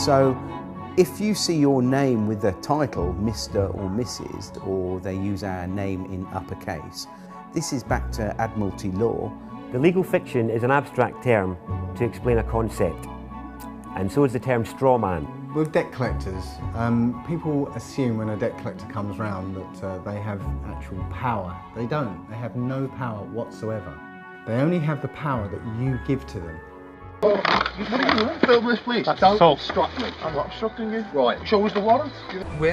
So if you see your name with the title Mr. or Mrs., or they use our name in uppercase, this is back to Admiralty law. The legal fiction is an abstract term to explain a concept, and so is the term straw man. With debt collectors, people assume when a debt collector comes round that they have actual power. They don't. They have no power whatsoever. They only have the power that you give to them. What are you doing? Film this, please. Don't obstruct me. I'm not obstructing you. Right. Show us the warrant.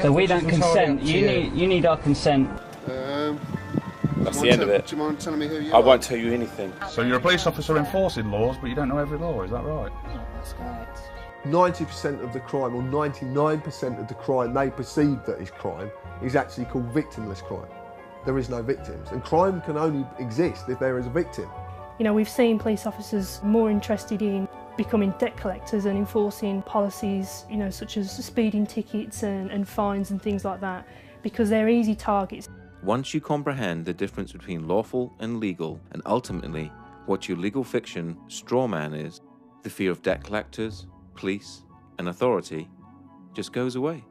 So we don't consent. You need our consent. That's the end of it. Do you mind telling me who you I are? won't tell you anything. So you're a police officer enforcing laws, but you don't know every law, is that right? That's correct. 90% of the crime, or 99% of the crime they perceive that is crime, is actually called victimless crime. There is no victims, and crime can only exist if there is a victim. You know, we've seen police officers more interested in becoming debt collectors and enforcing policies, you know, such as speeding tickets and fines and things like that, because they're easy targets. Once you comprehend the difference between lawful and legal, and ultimately what your legal fiction straw man is, the fear of debt collectors, police, and authority just goes away.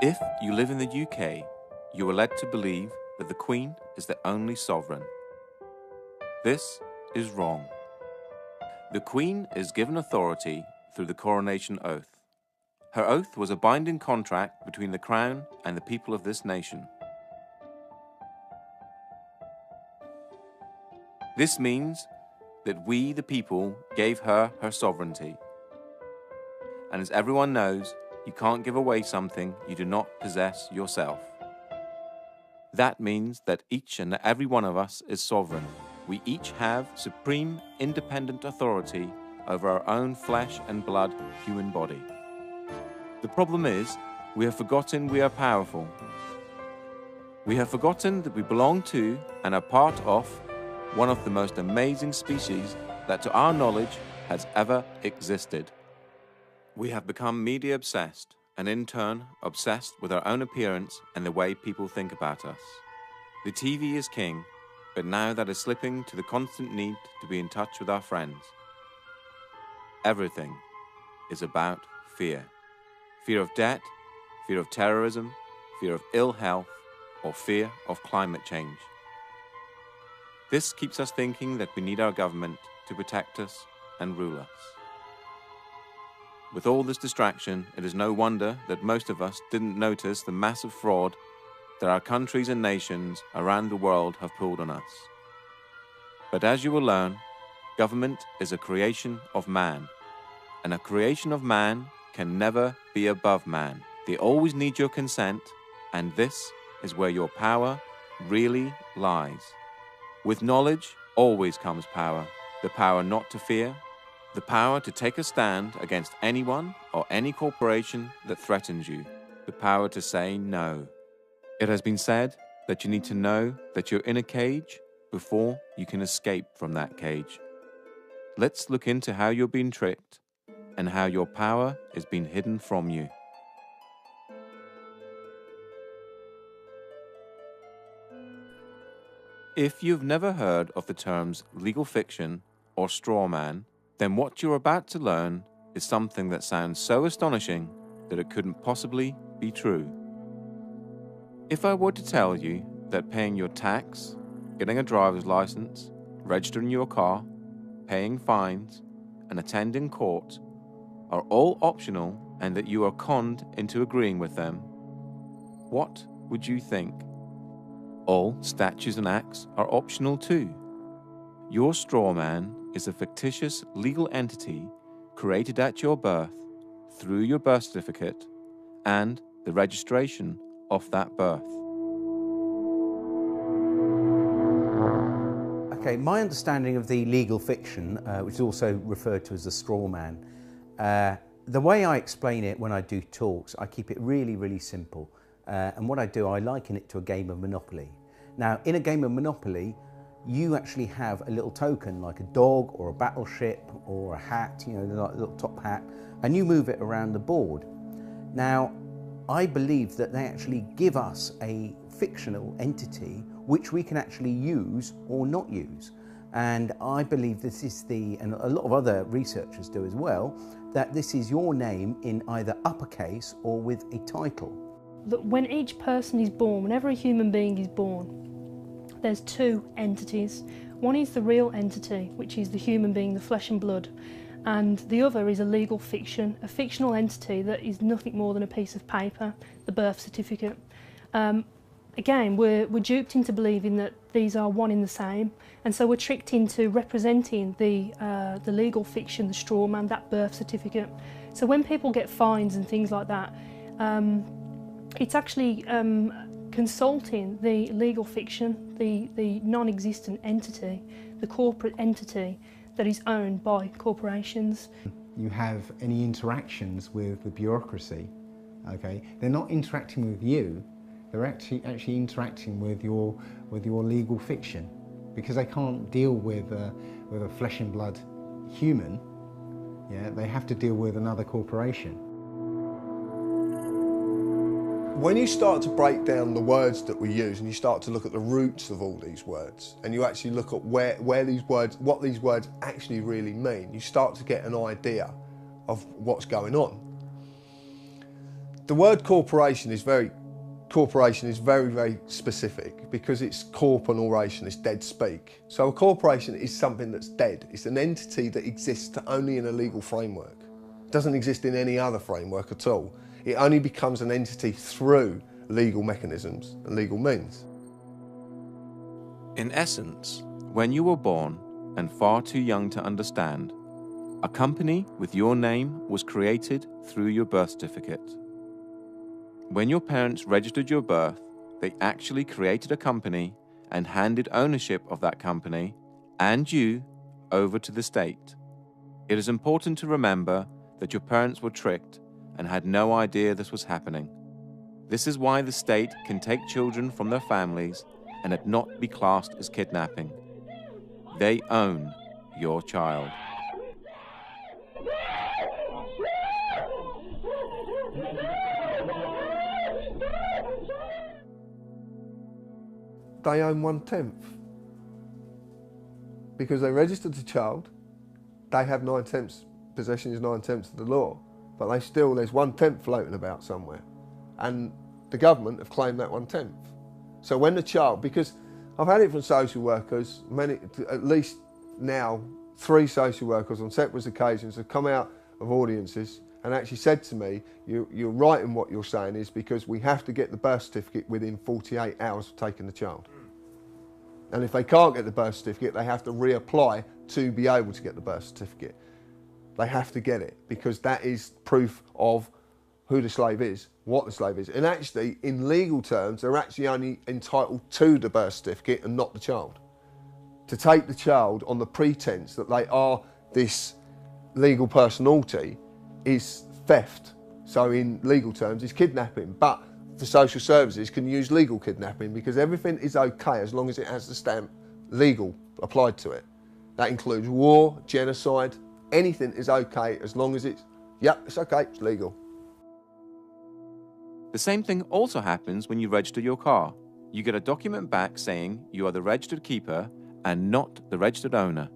If you live in the UK, you are led to believe that the Queen is the only sovereign. This is wrong. The Queen is given authority through the coronation oath. Her oath was a binding contract between the Crown and the people of this nation. This means that we, the people, gave her her sovereignty. And as everyone knows, you can't give away something you do not possess yourself. That means that each and every one of us is sovereign. We each have supreme, independent authority over our own flesh and blood human body. The problem is, we have forgotten we are powerful. We have forgotten that we belong to and are part of one of the most amazing species that to our knowledge has ever existed. We have become media obsessed, and in turn obsessed with our own appearance and the way people think about us. The TV is king, but now that is slipping to the constant need to be in touch with our friends. Everything is about fear. Fear of debt, fear of terrorism, fear of ill health, or fear of climate change. This keeps us thinking that we need our government to protect us and rule us. With all this distraction, it is no wonder that most of us didn't notice the massive fraud that our countries and nations around the world have pulled on us. But as you will learn, government is a creation of man, and a creation of man can never be above man. They always need your consent, and this is where your power really lies. With knowledge always comes power, the power not to fear, the power to take a stand against anyone or any corporation that threatens you, the power to say no. It has been said that you need to know that you're in a cage before you can escape from that cage. Let's look into how you're being tricked and how your power is being hidden from you. If you've never heard of the terms legal fiction or straw man, then what you're about to learn is something that sounds so astonishing that it couldn't possibly be true. If I were to tell you that paying your tax, getting a driver's license, registering your car, paying fines, and attending court are all optional and that you are conned into agreeing with them, what would you think? All statutes and acts are optional too. Your straw man is a fictitious legal entity created at your birth through your birth certificate and the registration of that birth. Okay, my understanding of the legal fiction, which is also referred to as the straw man, the way I explain it when I do talks, I keep it really, really simple. And what I do, I liken it to a game of Monopoly. Now, in a game of Monopoly, you actually have a little token like a dog or a battleship or a hat, you know, like a little top hat, and you move it around the board. Now, I believe that they actually give us a fictional entity which we can actually use or not use. And I believe this is and a lot of other researchers do as well, that this is your name in either uppercase or with a title. That when each person is born, whenever a human being is born, there's two entities. One is the real entity, which is the human being, the flesh and blood, and the other is a legal fiction, a fictional entity that is nothing more than a piece of paper, the birth certificate. Again, we're duped into believing that these are one in the same, and so we're tricked into representing the legal fiction, the straw man, that birth certificate. So when people get fines and things like that, it's actually consulting the legal fiction, the non-existent entity, the corporate entity that is owned by corporations. You have any interactions with the bureaucracy, okay? They're not interacting with you, they're actually interacting with your legal fiction, because they can't deal with a flesh and blood human. Yeah, they have to deal with another corporation. When you start to break down the words that we use and you start to look at the roots of all these words, and you actually look at what these words actually really mean, you start to get an idea of what's going on. The word corporation is very, very specific, because it's corp and oration, it's dead speak. So a corporation is something that's dead. It's an entity that exists only in a legal framework. It doesn't exist in any other framework at all. It only becomes an entity through legal mechanisms and legal means. In essence, when you were born and far too young to understand, a company with your name was created through your birth certificate. When your parents registered your birth, they actually created a company and handed ownership of that company and you over to the state. It is important to remember that your parents were tricked and had no idea this was happening. This is why the state can take children from their families and it not be classed as kidnapping. They own your child. They own 1/10. Because they registered the child, they have 9/10. Possession is 9/10 of the law. But there's 1/10 floating about somewhere. And the government have claimed that 1/10. So when the child, because I've had it from social workers, at least now, 3 social workers on separate occasions have come out of audiences and actually said to me, you're right in what you're saying, is because we have to get the birth certificate within 48 hours of taking the child. And if they can't get the birth certificate, they have to reapply to be able to get the birth certificate. They have to get it, because that is proof of who the slave is, what the slave is. And actually, in legal terms, they're actually only entitled to the birth certificate and not the child. To take the child on the pretense that they are this legal personality is theft. So in legal terms, it's kidnapping. But for social services, can use legal kidnapping, because everything is okay as long as it has the stamp legal applied to it. That includes war, genocide. Anything is okay as long as it's okay, it's legal. The same thing also happens when you register your car. You get a document back saying you are the registered keeper and not the registered owner.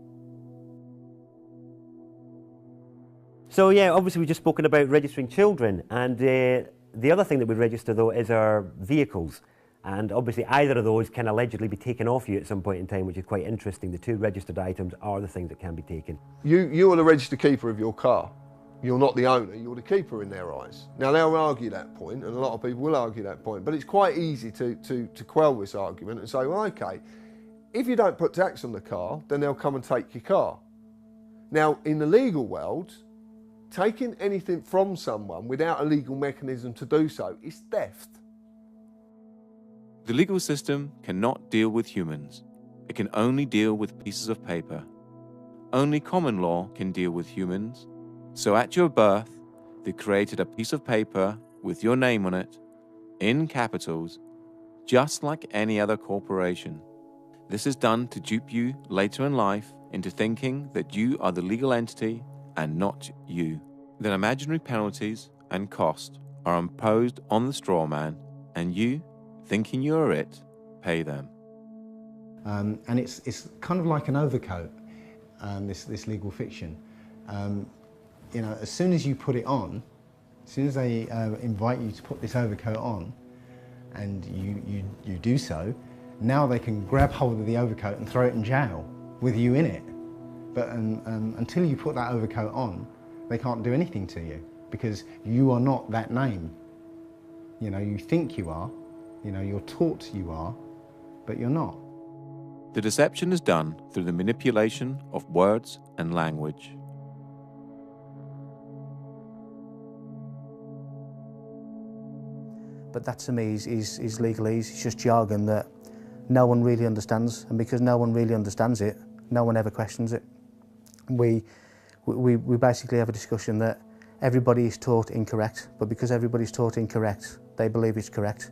So yeah, obviously we've just spoken about registering children, and the other thing that we register though is our vehicles. And obviously either of those can allegedly be taken off you at some point in time, which is quite interesting. The 2 registered items are the things that can be taken. You are the registered keeper of your car. You're not the owner, you're the keeper in their eyes. Now they'll argue that point, and a lot of people will argue that point, but it's quite easy to quell this argument and say, well, okay, if you don't put tax on the car, then they'll come and take your car. Now, in the legal world, taking anything from someone without a legal mechanism to do so is theft. The legal system cannot deal with humans. It can only deal with pieces of paper. Only common law can deal with humans. So at your birth, they created a piece of paper with your name on it, in capitals, just like any other corporation. This is done to dupe you later in life into thinking that you are the legal entity and not you. Then imaginary penalties and cost are imposed on the straw man, and you, thinking you are it, pay them. And it's kind of like an overcoat, this legal fiction. You know, as soon as you put it on, as soon as they invite you to put this overcoat on, and you do so, now they can grab hold of the overcoat and throw it in jail with you in it. But until you put that overcoat on, they can't do anything to you because you are not that name. You know, you think you are, you know, you're taught you are, but you're not. The deception is done through the manipulation of words and language. But that to me is legalese. It's just jargon that no one really understands, and because no one really understands it, no one ever questions it. We basically have a discussion that everybody is taught incorrect, but because everybody's taught incorrect, they believe it's correct.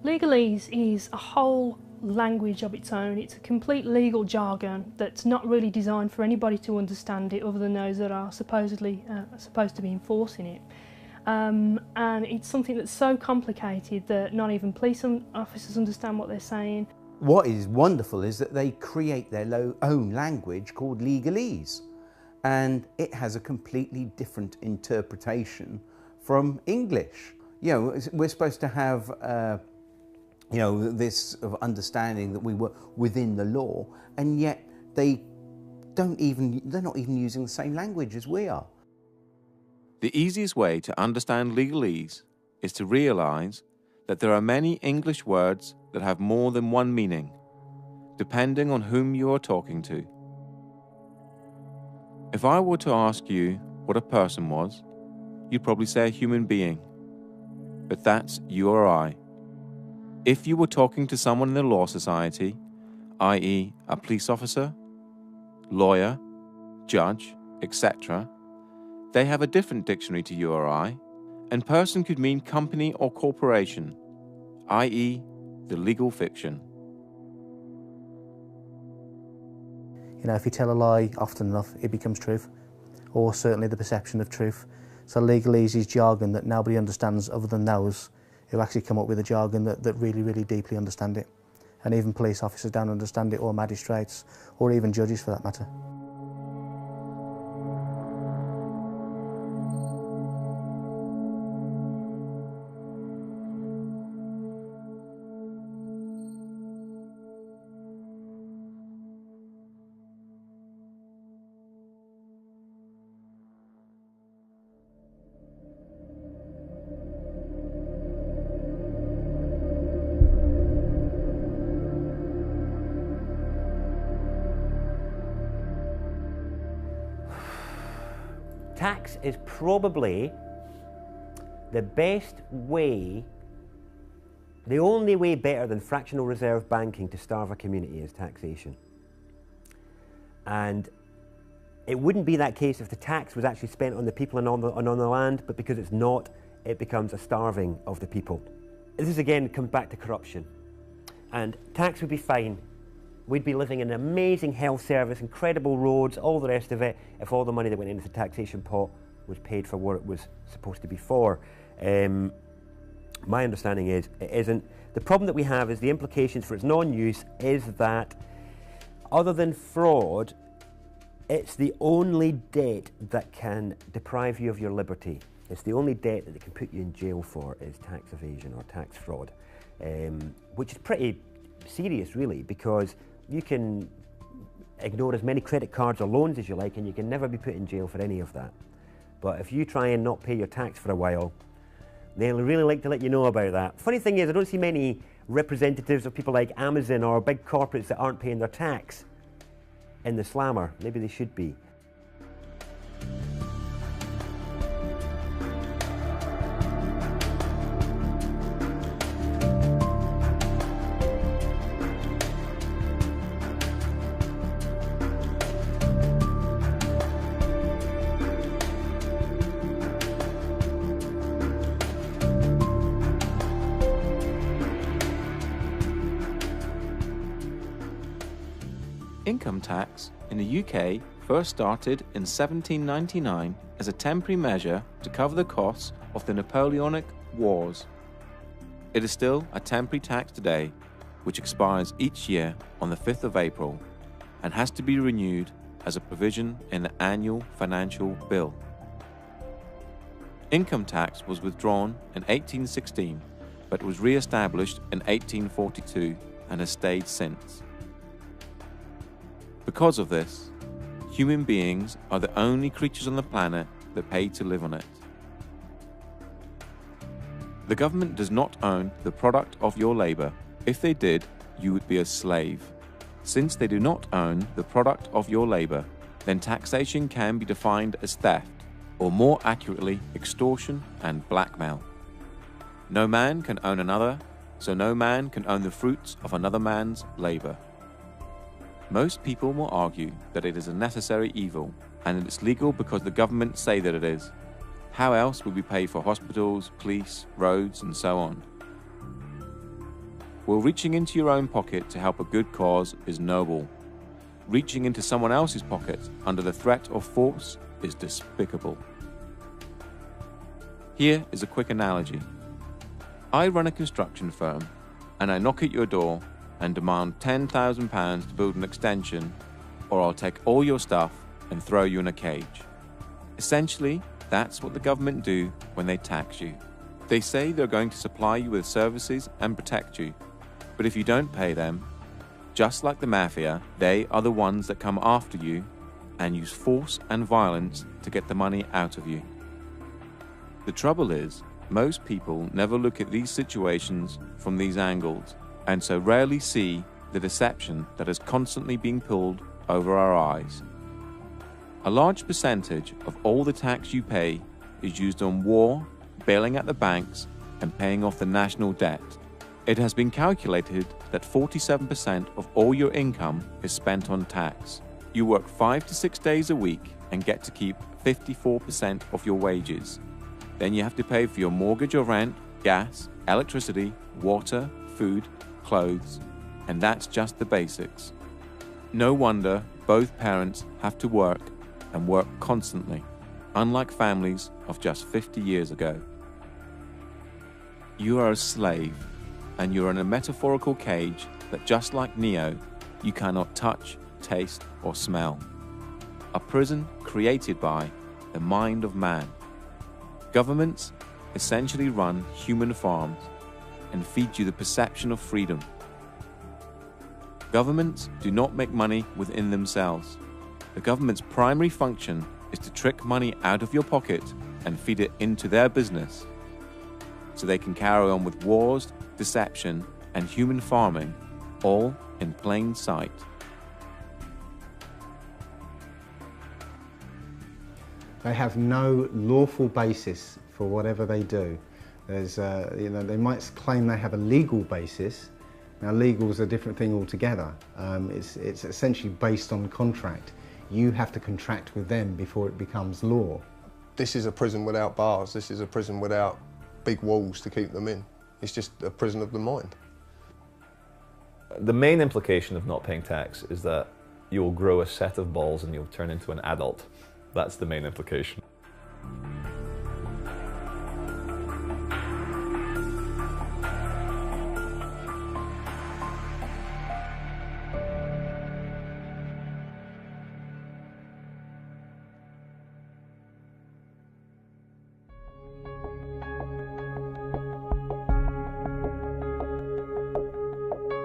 Legalese is a whole language of its own. It's a complete legal jargon that's not really designed for anybody to understand it other than those that are supposedly supposed to be enforcing it. And it's something that's so complicated that not even police officers understand what they're saying. What is wonderful is that they create their own language called legalese, and it has a completely different interpretation from English. You know, we're supposed to have you know, this sort of understanding that we were within the law, and yet they're not even using the same language as we are. The easiest way to understand legalese is to realize that there are many English words that have more than one meaning, depending on whom you are talking to. If I were to ask you what a person was, you'd probably say a human being, but that's you or I. If you were talking to someone in the law society, i.e. a police officer, lawyer, judge, etc., they have a different dictionary to you or I, and person could mean company or corporation, i.e. the legal fiction. You know, if you tell a lie often enough, it becomes truth, or certainly the perception of truth. So legalese is jargon that nobody understands other than those who actually come up with a jargon that really, really deeply understand it. And even police officers don't understand it, or magistrates, or even judges for that matter. Tax is probably the best way, the only way better than fractional reserve banking to starve a community is taxation. And it wouldn't be that case if the tax was actually spent on the people and on the land, but because it's not, it becomes a starving of the people. This again comes back to corruption. And tax would be fine. We'd be living in an amazing health service, incredible roads, all the rest of it, if all the money that went into the taxation pot was paid for what it was supposed to be for. My understanding is it isn't. The problem that we have is the implications for its non-use is that, other than fraud, it's the only debt that can deprive you of your liberty. It's the only debt that they can put you in jail for is tax evasion or tax fraud, which is pretty serious really, because you can ignore as many credit cards or loans as you like and you can never be put in jail for any of that. But if you try and not pay your tax for a while, they'll really like to let you know about that. Funny thing is, I don't see many representatives of people like Amazon or big corporates that aren't paying their tax in the slammer. Maybe they should be. Income tax in the UK first started in 1799 as a temporary measure to cover the costs of the Napoleonic Wars. It is still a temporary tax today, which expires each year on the 5th of April and has to be renewed as a provision in the annual financial bill. Income tax was withdrawn in 1816, but was re-established in 1842 and has stayed since. Because of this, human beings are the only creatures on the planet that pay to live on it. The government does not own the product of your labor. If they did, you would be a slave. Since they do not own the product of your labor, then taxation can be defined as theft, or more accurately, extortion and blackmail. No man can own another, so no man can own the fruits of another man's labor. Most people will argue that it is a necessary evil and that it's legal because the government say that it is. How else would we pay for hospitals, police, roads, and so on? Well, reaching into your own pocket to help a good cause is noble. Reaching into someone else's pocket under the threat of force is despicable. Here is a quick analogy. I run a construction firm, and I knock at your door and demand £10,000 to build an extension, or I'll take all your stuff and throw you in a cage. Essentially, that's what the government do when they tax you. They say they're going to supply you with services and protect you, but if you don't pay them, just like the mafia, they are the ones that come after you and use force and violence to get the money out of you. The trouble is, most people never look at these situations from these angles, and so rarely see the deception that is constantly being pulled over our eyes. A large percentage of all the tax you pay is used on war, bailing out the banks, and paying off the national debt. It has been calculated that 47% of all your income is spent on tax. You work 5 to 6 days a week and get to keep 54% of your wages. Then you have to pay for your mortgage or rent, gas, electricity, water, food, clothes, and that's just the basics. No wonder both parents have to work and work constantly, unlike families of just 50 years ago. You are a slave, and you're in a metaphorical cage that, just like Neo, you cannot touch, taste, or smell. A prison created by the mind of man. Governments essentially run human farms and feed you the perception of freedom. Governments do not make money within themselves. The government's primary function is to trick money out of your pocket and feed it into their business, so they can carry on with wars, deception, and human farming, all in plain sight. They have no lawful basis for whatever they do. There's, they might claim they have a legal basis. Now, legal is a different thing altogether. It's essentially based on contract. You have to contract with them before it becomes law. This is a prison without bars. This is a prison without big walls to keep them in. It's just a prison of the mind. The main implication of not paying tax is that you'll grow a set of balls and you'll turn into an adult. That's the main implication.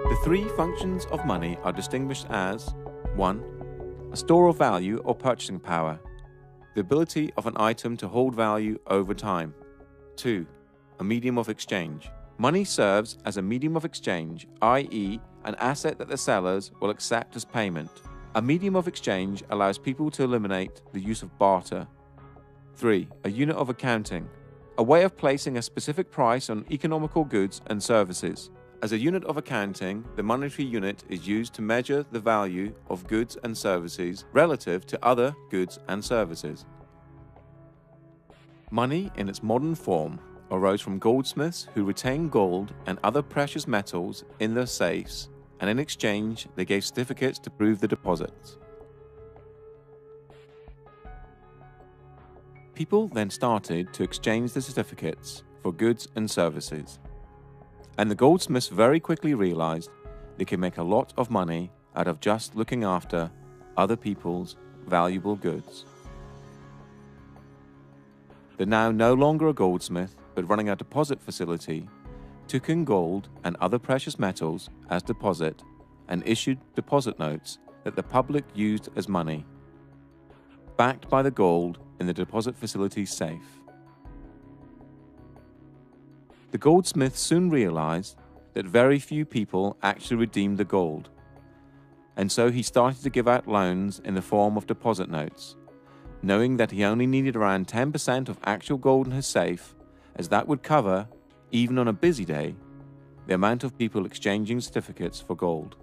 The three functions of money are distinguished as 1. A store of value or purchasing power, the ability of an item to hold value over time. 2. A medium of exchange. Money serves as a medium of exchange, i.e., an asset that the sellers will accept as payment. A medium of exchange allows people to eliminate the use of barter. 3. A unit of accounting, a way of placing a specific price on economical goods and services. As a unit of accounting, the monetary unit is used to measure the value of goods and services relative to other goods and services. Money in its modern form arose from goldsmiths who retained gold and other precious metals in their safes and in exchange they gave certificates to prove the deposits. People then started to exchange the certificates for goods and services, and the goldsmiths very quickly realized they could make a lot of money out of just looking after other people's valuable goods. They're now no longer a goldsmith, but running a deposit facility, took in gold and other precious metals as deposit and issued deposit notes that the public used as money, backed by the gold in the deposit facility's safe. The goldsmith soon realized that very few people actually redeemed the gold, and so he started to give out loans in the form of deposit notes, knowing that he only needed around 10% of actual gold in his safe, as that would cover, even on a busy day, the amount of people exchanging certificates for gold.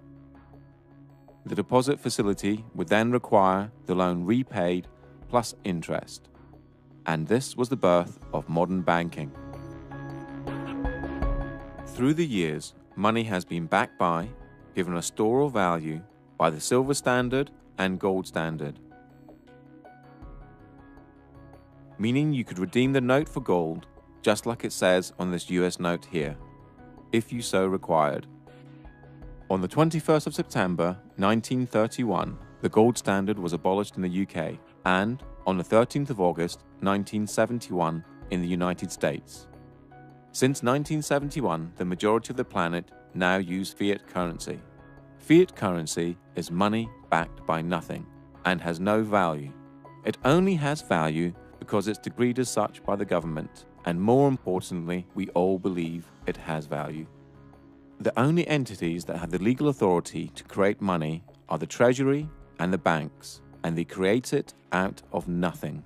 The deposit facility would then require the loan repaid plus interest. And this was the birth of modern banking. Through the years, money has been backed by, given a store of value, by the silver standard and gold standard, meaning you could redeem the note for gold, just like it says on this US note here, if you so required. On the 21st of September 1931, the gold standard was abolished in the UK, and on the 13th of August 1971 in the United States. Since 1971, the majority of the planet now use fiat currency. Fiat currency is money backed by nothing and has no value. It only has value because it's decreed as such by the government, and more importantly, we all believe it has value. The only entities that have the legal authority to create money are the Treasury and the banks, and they create it out of nothing.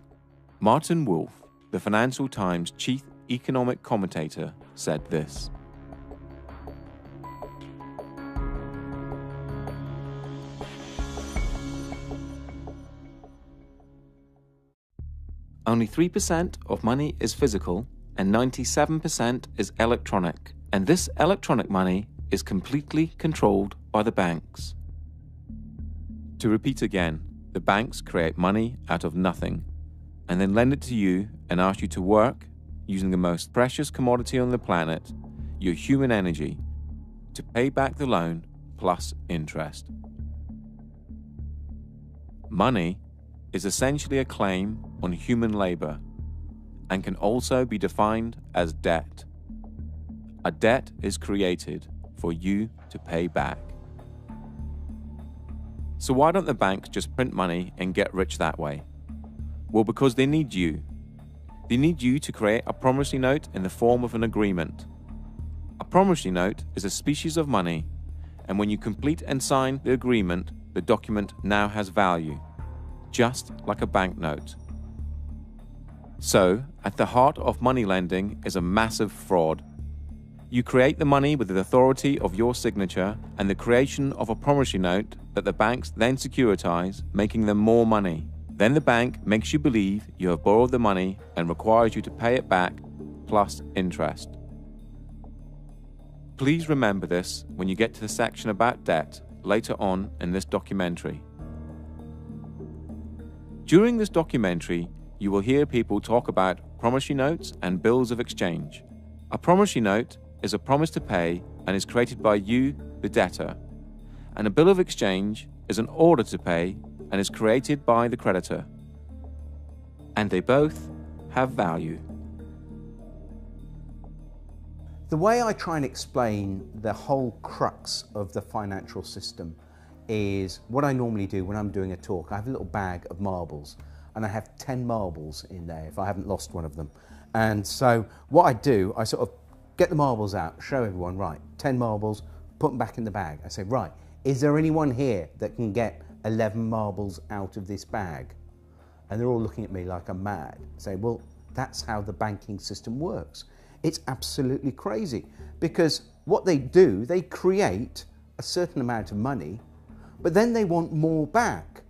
Martin Wolf, the Financial Times chief economic commentator, said this: only 3% of money is physical and 97% is electronic, and this electronic money is completely controlled by the banks. To repeat again, the banks create money out of nothing and then lend it to you and ask you to work using the most precious commodity on the planet, your human energy, to pay back the loan plus interest. Money is essentially a claim on human labor and can also be defined as debt. A debt is created for you to pay back. So why don't the banks just print money and get rich that way? Well, because they need you. They need you to create a promissory note in the form of an agreement. A promissory note is a species of money, and when you complete and sign the agreement, the document now has value, just like a banknote. So, at the heart of money lending is a massive fraud. You create the money with the authority of your signature and the creation of a promissory note that the banks then securitize, making them more money. Then the bank makes you believe you have borrowed the money and requires you to pay it back plus interest. Please remember this when you get to the section about debt later on in this documentary. During this documentary, you will hear people talk about promissory notes and bills of exchange. A promissory note is a promise to pay and is created by you, the debtor, and a bill of exchange is an order to pay and is created by the creditor. And they both have value. The way I try and explain the whole crux of the financial system is what I normally do when I'm doing a talk. I have a little bag of marbles and I have 10 marbles in there if I haven't lost one of them. And so what I do, I sort of get the marbles out, show everyone, right, 10 marbles, put them back in the bag. I say, right, is there anyone here that can get 11 marbles out of this bag? And they're all looking at me like I'm mad. I say, well, that's how the banking system works. It's absolutely crazy because what they do, they create a certain amount of money, but then they want more back.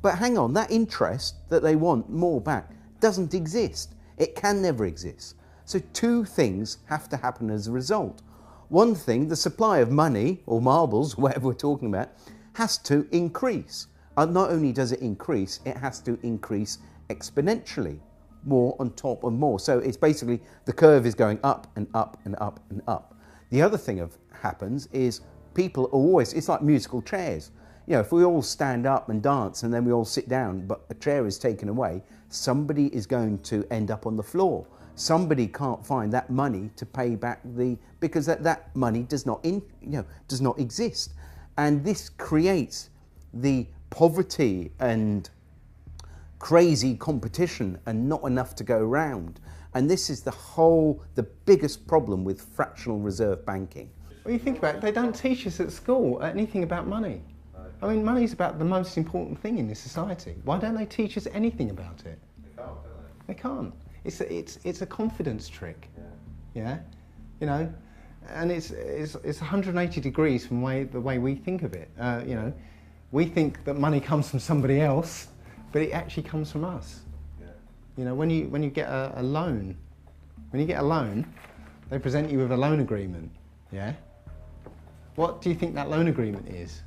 But hang on, that interest that they want more back doesn't exist. It can never exist. So two things have to happen as a result. one thing, the supply of money, or marbles, whatever we're talking about, has to increase. Not only does it increase, it has to increase exponentially, more on top of more. So it's basically, the curve is going up and up and up and up. The other thing that happens is people are always, it's like musical chairs. You know, if we all stand up and dance and then we all sit down, but a chair is taken away, somebody is going to end up on the floor. Somebody can't find that money to pay back because that money does not exist. And this creates the poverty and crazy competition and not enough to go around. And this is the biggest problem with fractional reserve banking. Well, you think about it, they don't teach us at school anything about money. I mean, money's about the most important thing in this society. Why don't they teach us anything about it? They can't, don't they? They can't. It's a confidence trick. Yeah? You know, and it's 180 degrees from the way we think of it. You know, we think that money comes from somebody else, but it actually comes from us. Yeah. You know, when you get a loan, they present you with a loan agreement. Yeah. What do you think that loan agreement is?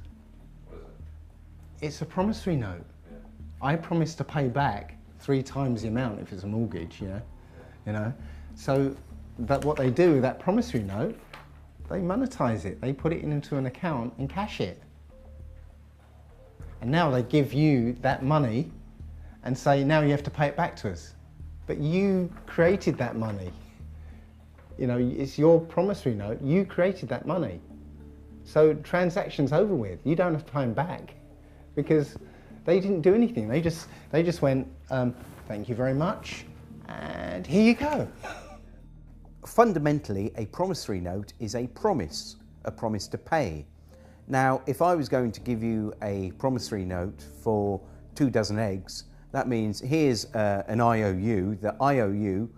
What is it? It's a promissory note. Yeah. I promise to pay back 3 times the amount if it's a mortgage. You know. So what they do with that promissory note, they monetize it. They put it into an account and cash it. And now they give you that money and say, now you have to pay it back to us. But you created that money. You know, it's your promissory note. You created that money. So transaction's over with. You don't have to pay them back because they didn't do anything. They just went, thank you very much, and here you go. Fundamentally, a promissory note is a promise to pay. Now, if I was going to give you a promissory note for 2 dozen eggs, that means here's an IOU, the IOU,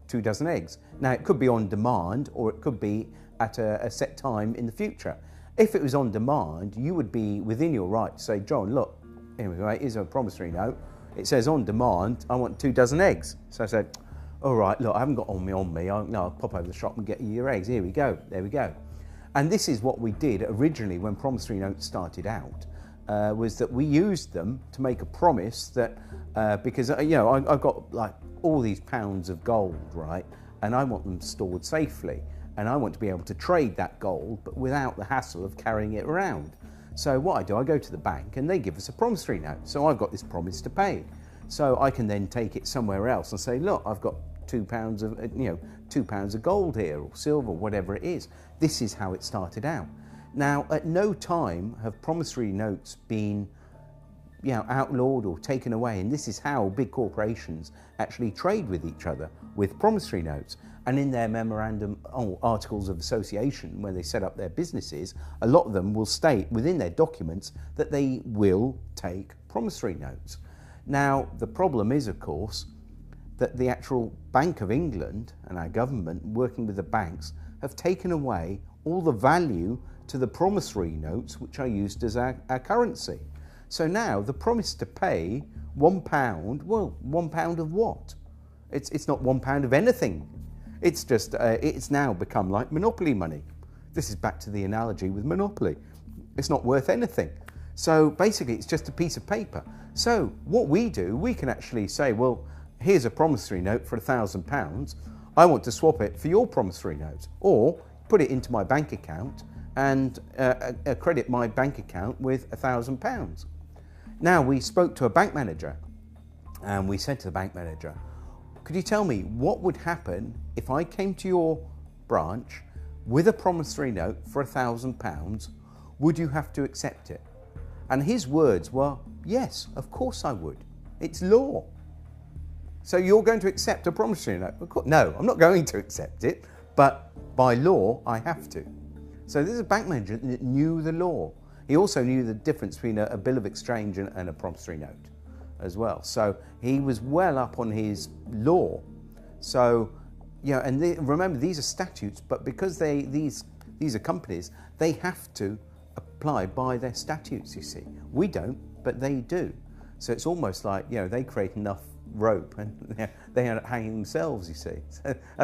2 dozen eggs. Now, it could be on demand or it could be at a set time in the future. If it was on demand, you would be within your right to say, John, look, anyway, here's a promissory note. It says on demand, I want 2 dozen eggs. So I said, all right, look, I haven't got on me. I'll pop over the shop and get you your eggs. Here we go, there we go. And this is what we did originally when promissory notes started out, was that we used them to make a promise that, because, I've got like all these pounds of gold, right? And I want them stored safely. And I want to be able to trade that gold, but without the hassle of carrying it around. So what I do, I go to the bank and they give us a promissory note. So I've got this promise to pay. So I can then take it somewhere else and say, look, I've got 2 pounds of, 2 pounds of gold here, or silver, whatever it is. This is how it started out. Now, at no time have promissory notes been, outlawed or taken away. And this is how big corporations actually trade with each other, with promissory notes. And in their memorandum articles of association, when they set up their businesses, a lot of them will state within their documents that they will take promissory notes. Now, the problem is, of course, that the actual Bank of England and our government, working with the banks, have taken away all the value to the promissory notes, which are used as our currency. So now the promise to pay £1, well, £1 of what? It's not £1 of anything. It's just, it's now become like monopoly money. This is back to the analogy with monopoly. It's not worth anything. So basically it's just a piece of paper. So what we do, we can actually say, well, here's a promissory note for £1,000. I want to swap it for your promissory note, or put it into my bank account and credit my bank account with £1,000. Now, we spoke to a bank manager and we said to the bank manager, could you tell me what would happen if I came to your branch with a promissory note for £1,000? Would you have to accept it? And his words were, yes, of course I would. It's law. So you're going to accept a promissory note? Of course, no, I'm not going to accept it, but by law, I have to. So this is a bank manager that knew the law. He also knew the difference between a bill of exchange and a promissory note as well. So he was well up on his law. So, and remember, these are statutes, but because these are companies, they have to apply by their statutes, you see. We don't, but they do. So it's almost like, you know, they create enough rope and they end up hanging themselves, you see.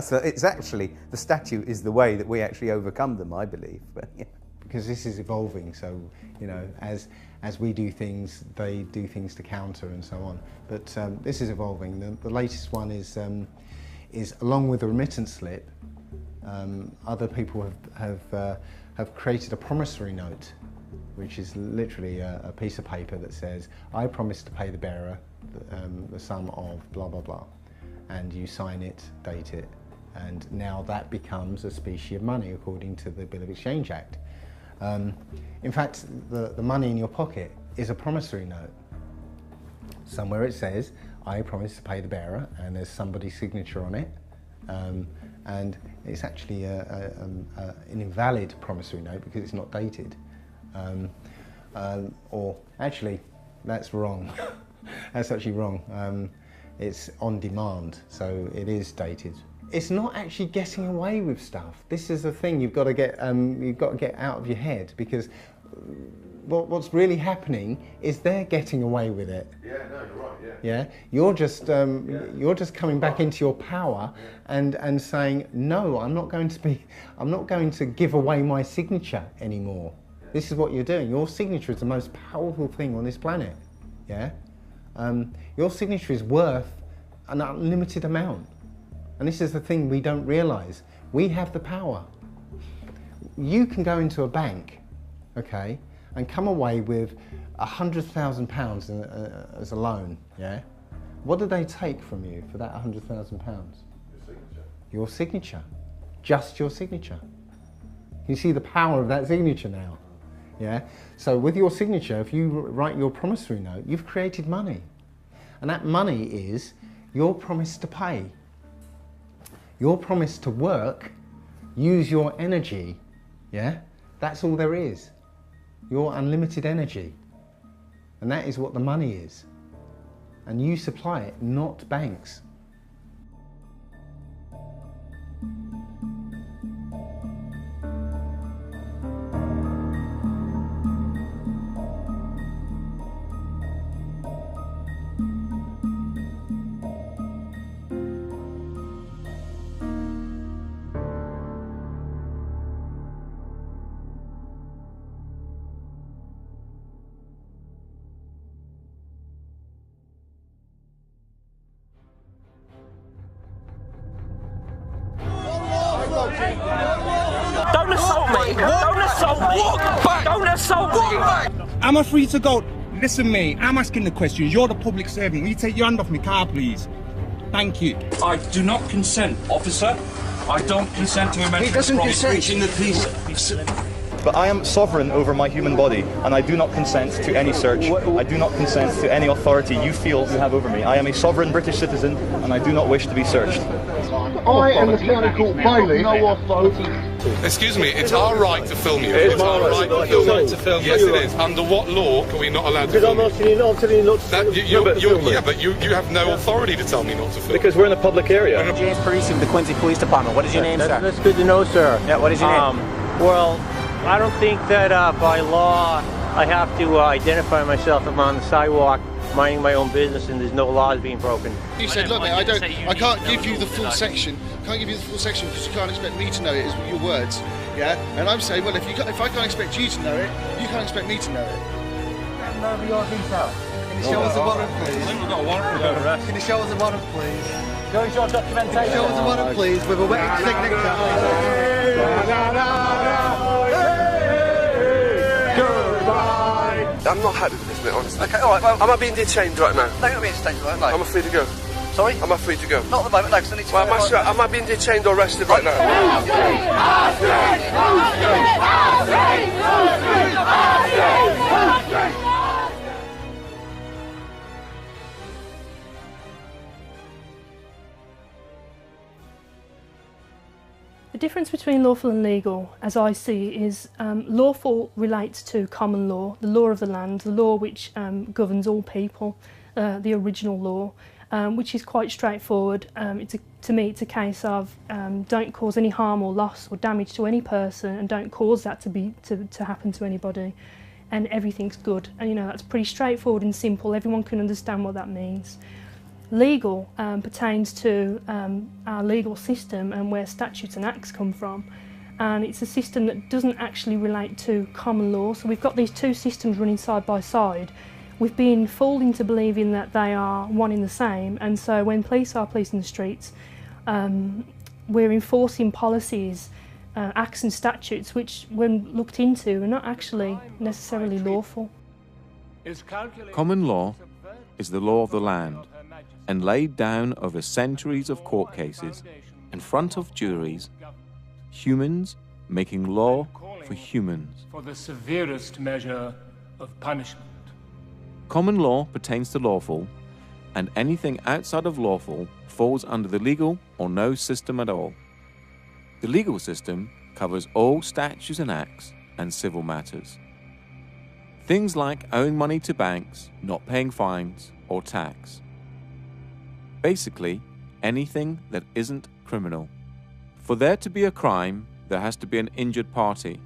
So it's actually, the statute is the way that we actually overcome them, I believe. But, yeah. Because this is evolving, so, you know, as we do things, they do things to counter and so on. But this is evolving. The latest one is along with the remittance slip, other people have created a promissory note, which is literally a piece of paper that says, I promise to pay the bearer the sum of blah, blah, blah. And you sign it, date it, and now that becomes a specie of money according to the Bill of Exchange Act. In fact, the money in your pocket is a promissory note. Somewhere it says, I promise to pay the bearer, and there's somebody's signature on it. And it's actually an invalid promissory note because it's not dated. Or actually, that's wrong. That's actually wrong. It's on demand, so it is dated. It's not actually getting away with stuff. This is the thing you've got to get out of your head, because what's really happening is they're getting away with it. Yeah, no, you're right. Yeah. Yeah, you're just coming back into your power and saying, no, I'm not going to give away my signature anymore. This is what you're doing. Your signature is the most powerful thing on this planet. Yeah, your signature is worth an unlimited amount. And this is the thing we don't realise. We have the power. You can go into a bank, okay, and come away with £100,000 as a loan, yeah? What do they take from you for that £100,000? Your signature. Your signature. Just your signature. You see the power of that signature now, yeah? So with your signature, if you write your promissory note, you've created money. And that money is your promise to pay. Your promise to work, use your energy, yeah? That's all there is. Your unlimited energy. And that is what the money is. And you supply it, not banks. Don't assault me! Don't assault me! Walk back! Don't assault me! Am I free to go? Listen, mate, I'm asking the questions. You're the public servant. Will you take your hand off my car, please? Thank you. I do not consent, officer. I don't consent to him entering breaching the peace. But I am sovereign over my human body, and I do not consent to any search. I do not consent to any authority you feel you have over me. I am a sovereign British citizen, and I do not wish to be searched. I am the county court bailiff. No authority. Excuse me, it's our right to film you. It's our right to film you. Yes, it is. Under what law can we not allow to film you? Because I'm asking you not to film. Yeah, but you have no authority to tell me not to film. Because we're in a public area. James Parisi of the Quincy Police Department. What is your name, sir? That's good to know, sir. Yeah, what is your name? Well, I don't think that by law I have to identify myself if I'm on the sidewalk minding my own business and there's no laws being broken. You said, look, mate, I can't give you the full section. Can't give you the full section because you can't expect me to know it. Is your words, yeah? And I'm saying, well, if I can't expect you to know it, you can't expect me to know it. Can you show us a warrant, please? I think we've got a warrant for the arrest. Can you show us a warrant, please? Show us your documentation. Show us a warrant, please, with a wet signature. I'm not happy with this, mate, honestly. Okay, alright, well, am I being detained right now? No, you're not being detained right now. Am I free to go? Sorry? Am I free to go? Not at the moment, no, because I need to... Well, am I being detained or arrested right now? The difference between lawful and legal, as I see, is lawful relates to common law, the law of the land, the law which governs all people, the original law, which is quite straightforward. To me, it's a case of don't cause any harm or loss or damage to any person, and don't cause that to happen to anybody. and everything's good. And you know, that's pretty straightforward and simple. Everyone can understand what that means. Legal pertains to our legal system and where statutes and acts come from. And it's a system that doesn't actually relate to common law. So we've got these two systems running side by side. We've been fooled into believing that they are one and the same, and so when police are policing the streets, we're enforcing policies, acts and statutes which, when looked into, are not actually necessarily lawful. Common law is the law of the land, and laid down over centuries of court cases in front of juries, humans making law for humans. For the severest measure of punishment. Common law pertains to lawful, and anything outside of lawful falls under the legal or no system at all. The legal system covers all statutes and acts and civil matters. Things like owing money to banks, not paying fines or tax. Basically, anything that isn't criminal. For there to be a crime, there has to be an injured party.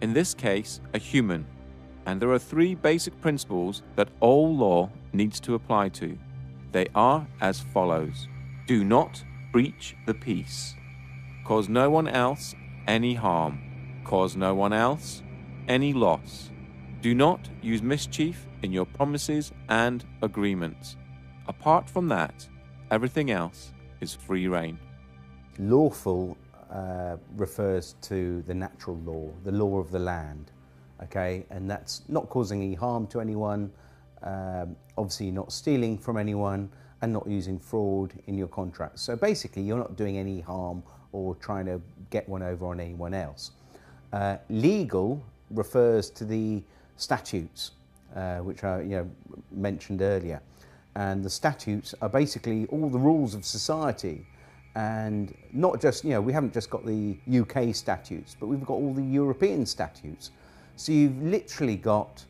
In this case, a human. And there are three basic principles that all law needs to apply to. They are as follows. Do not breach the peace. Cause no one else any harm. Cause no one else any loss. Do not use mischief in your promises and agreements. Apart from that, everything else is free rein. Lawful refers to the natural law, the law of the land. Okay, and that's not causing any harm to anyone, obviously not stealing from anyone, and not using fraud in your contracts. So basically, you're not doing any harm or trying to get one over on anyone else. Legal refers to the statutes, which I mentioned earlier, and the statutes are basically all the rules of society. And not just, we haven't just got the UK statutes, but we've got all the European statutes. So you've literally got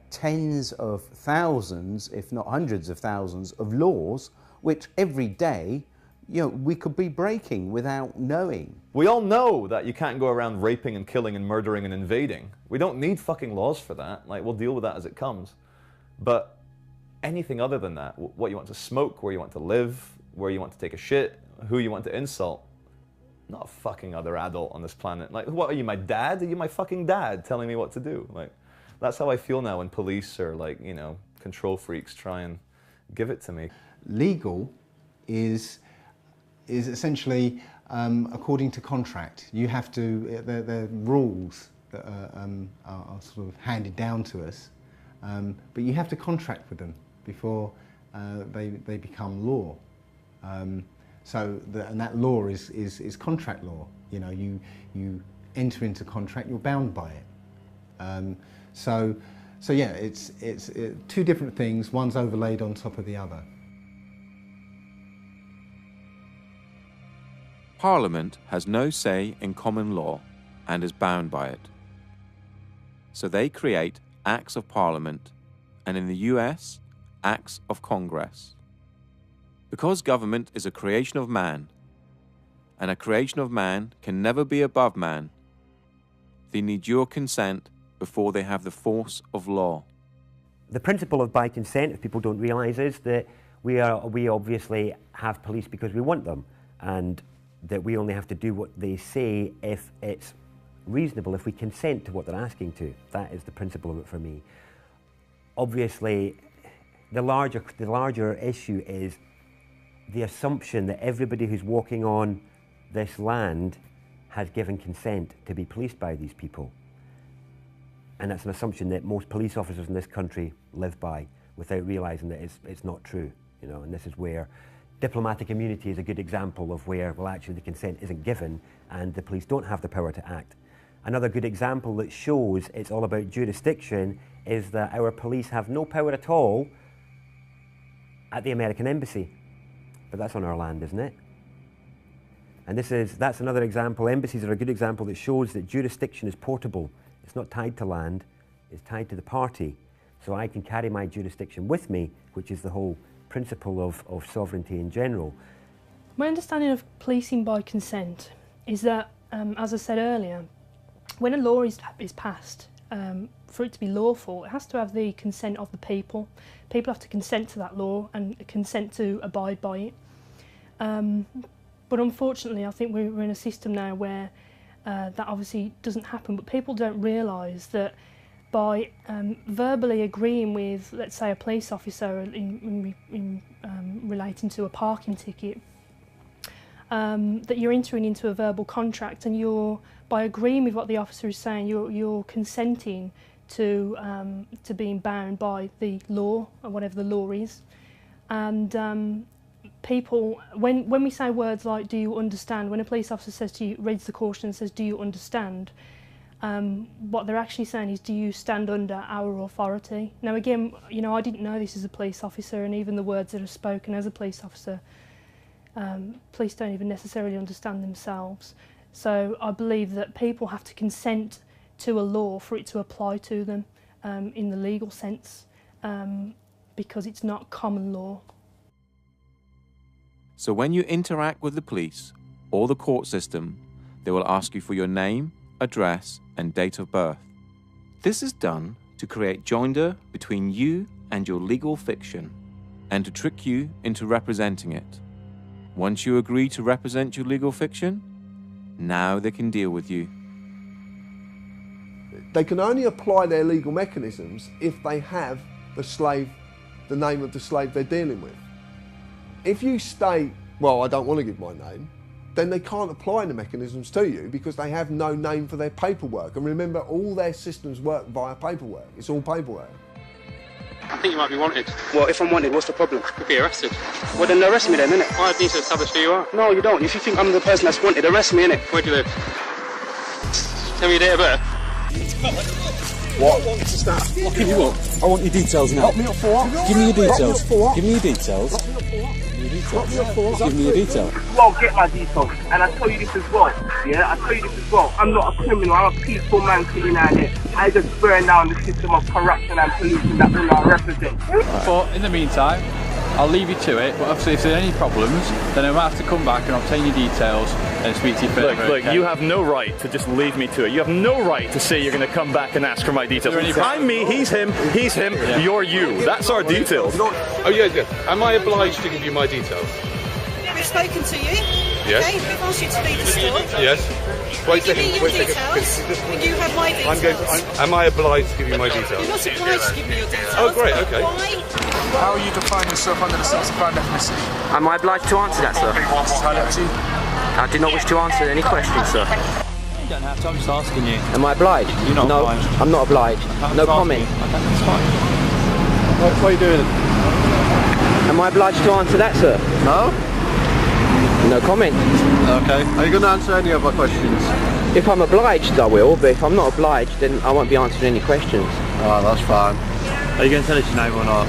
tens of thousands, if not hundreds of thousands of laws, which every day, we could be breaking without knowing. We all know that you can't go around raping and killing and murdering and invading. We don't need fucking laws for that. Like, we'll deal with that as it comes. But anything other than that, what you want to smoke, where you want to live, where you want to take a shit, who you want to insult, not a fucking other adult on this planet. Like, what are you, my dad? Are you my fucking dad telling me what to do? Like, that's how I feel now when police or control freaks try and give it to me. Legal is essentially according to contract. You have to, the rules that are sort of handed down to us, but you have to contract with them before they become law. And that law is contract law. You enter into contract, you're bound by it. So yeah, it's two different things. One's overlaid on top of the other. Parliament has no say in common law and is bound by it. So they create Acts of Parliament, and in the US, Acts of Congress. Because government is a creation of man, and a creation of man can never be above man, they need your consent before they have the force of law. The principle of by consent, if people don't realise, is that we obviously have police because we want them, and that we only have to do what they say if it's reasonable, if we consent to what they're asking to. That is the principle of it for me. Obviously, the larger issue is the assumption that everybody who's walking on this land has given consent to be policed by these people. And that's an assumption that most police officers in this country live by without realising that it's not true, and this is where diplomatic immunity is a good example of where, well, actually the consent isn't given and the police don't have the power to act. Another good example that shows it's all about jurisdiction is that our police have no power at all at the American embassy. But that's on our land, isn't it? And that's another example. Embassies are a good example that shows that jurisdiction is portable. It's not tied to land, it's tied to the party. So I can carry my jurisdiction with me, which is the whole principle of sovereignty in general. My understanding of policing by consent is that, as I said earlier, when a law is passed, for it to be lawful, it has to have the consent of the people. People have to consent to that law and consent to abide by it. But unfortunately, I think we're in a system now where that obviously doesn't happen, but people don't realise that by verbally agreeing with, let's say, a police officer in relating to a parking ticket, that you're entering into a verbal contract, and by agreeing with what the officer is saying, you're consenting to being bound by the law, or whatever the law is. And people, when we say words like "do you understand," when a police officer says to you, reads the caution and says "do you understand," what they're actually saying is, do you stand under our authority? Now again, you know, I didn't know this as a police officer, and even the words that are spoken as a police officer, police don't even necessarily understand themselves. So I believe that people have to consent to a law for it to apply to them in the legal sense, because it's not common law. So when you interact with the police or the court system, they will ask you for your name, address, and date of birth. This is done to create joinder between you and your legal fiction, and to trick you into representing it. Once you agree to represent your legal fiction, now they can deal with you. They can only apply their legal mechanisms if they have the name of the slave they're dealing with. If you state, well, I don't want to give my name, then they can't apply the mechanisms to you because they have no name for their paperwork. And remember, all their systems work via paperwork. It's all paperwork. I think you might be wanted. Well, if I'm wanted, what's the problem? Could be arrested. Well, then arrest me then, innit? I need to establish who you are. No, you don't. If you think I'm the person that's wanted, arrest me, innit? Where do you live? Tell me your date of birth. What? What can you want? I want your details now. Lock me up for what? Give me your details. Give me your details. Give me your details. Well, get my details. And I tell you this as well. Yeah, I tell you this as well. I'm not a criminal. I'm a peaceful man sitting out here. I just burn down the system of corruption and pollution that we are represent. But in the meantime, I'll leave you to it. But obviously, if there are any problems, then I might have to come back and obtain your details and speak to you further. Look, you have no right to just leave me to it. You have no right to say you're going to come back and ask for my details. I'm me, he's him, yeah. You're you. That's our details. Oh yeah. Am I obliged to give you my details? We've spoken to you. Yes. Okay, we've asked you to leave the store. Yes. Wait a second. And you have my details. Am I obliged to give you my details? You're not obliged to give me your details. Oh, great. Okay. Why? How are you defining yourself under the sex crime definition? Am I obliged to answer that, sir? I do not wish to answer any questions, sir. You don't have to, I'm just asking you. Am I obliged? You're not obliged. I'm not obliged. No comment. Okay, that's fine. What are you doing? Am I obliged to answer that, sir? No. No comment. Okay. Are you going to answer any of my questions? If I'm obliged, I will, but if I'm not obliged, then I won't be answering any questions. Oh, that's fine. Are you going to tell us your name or not?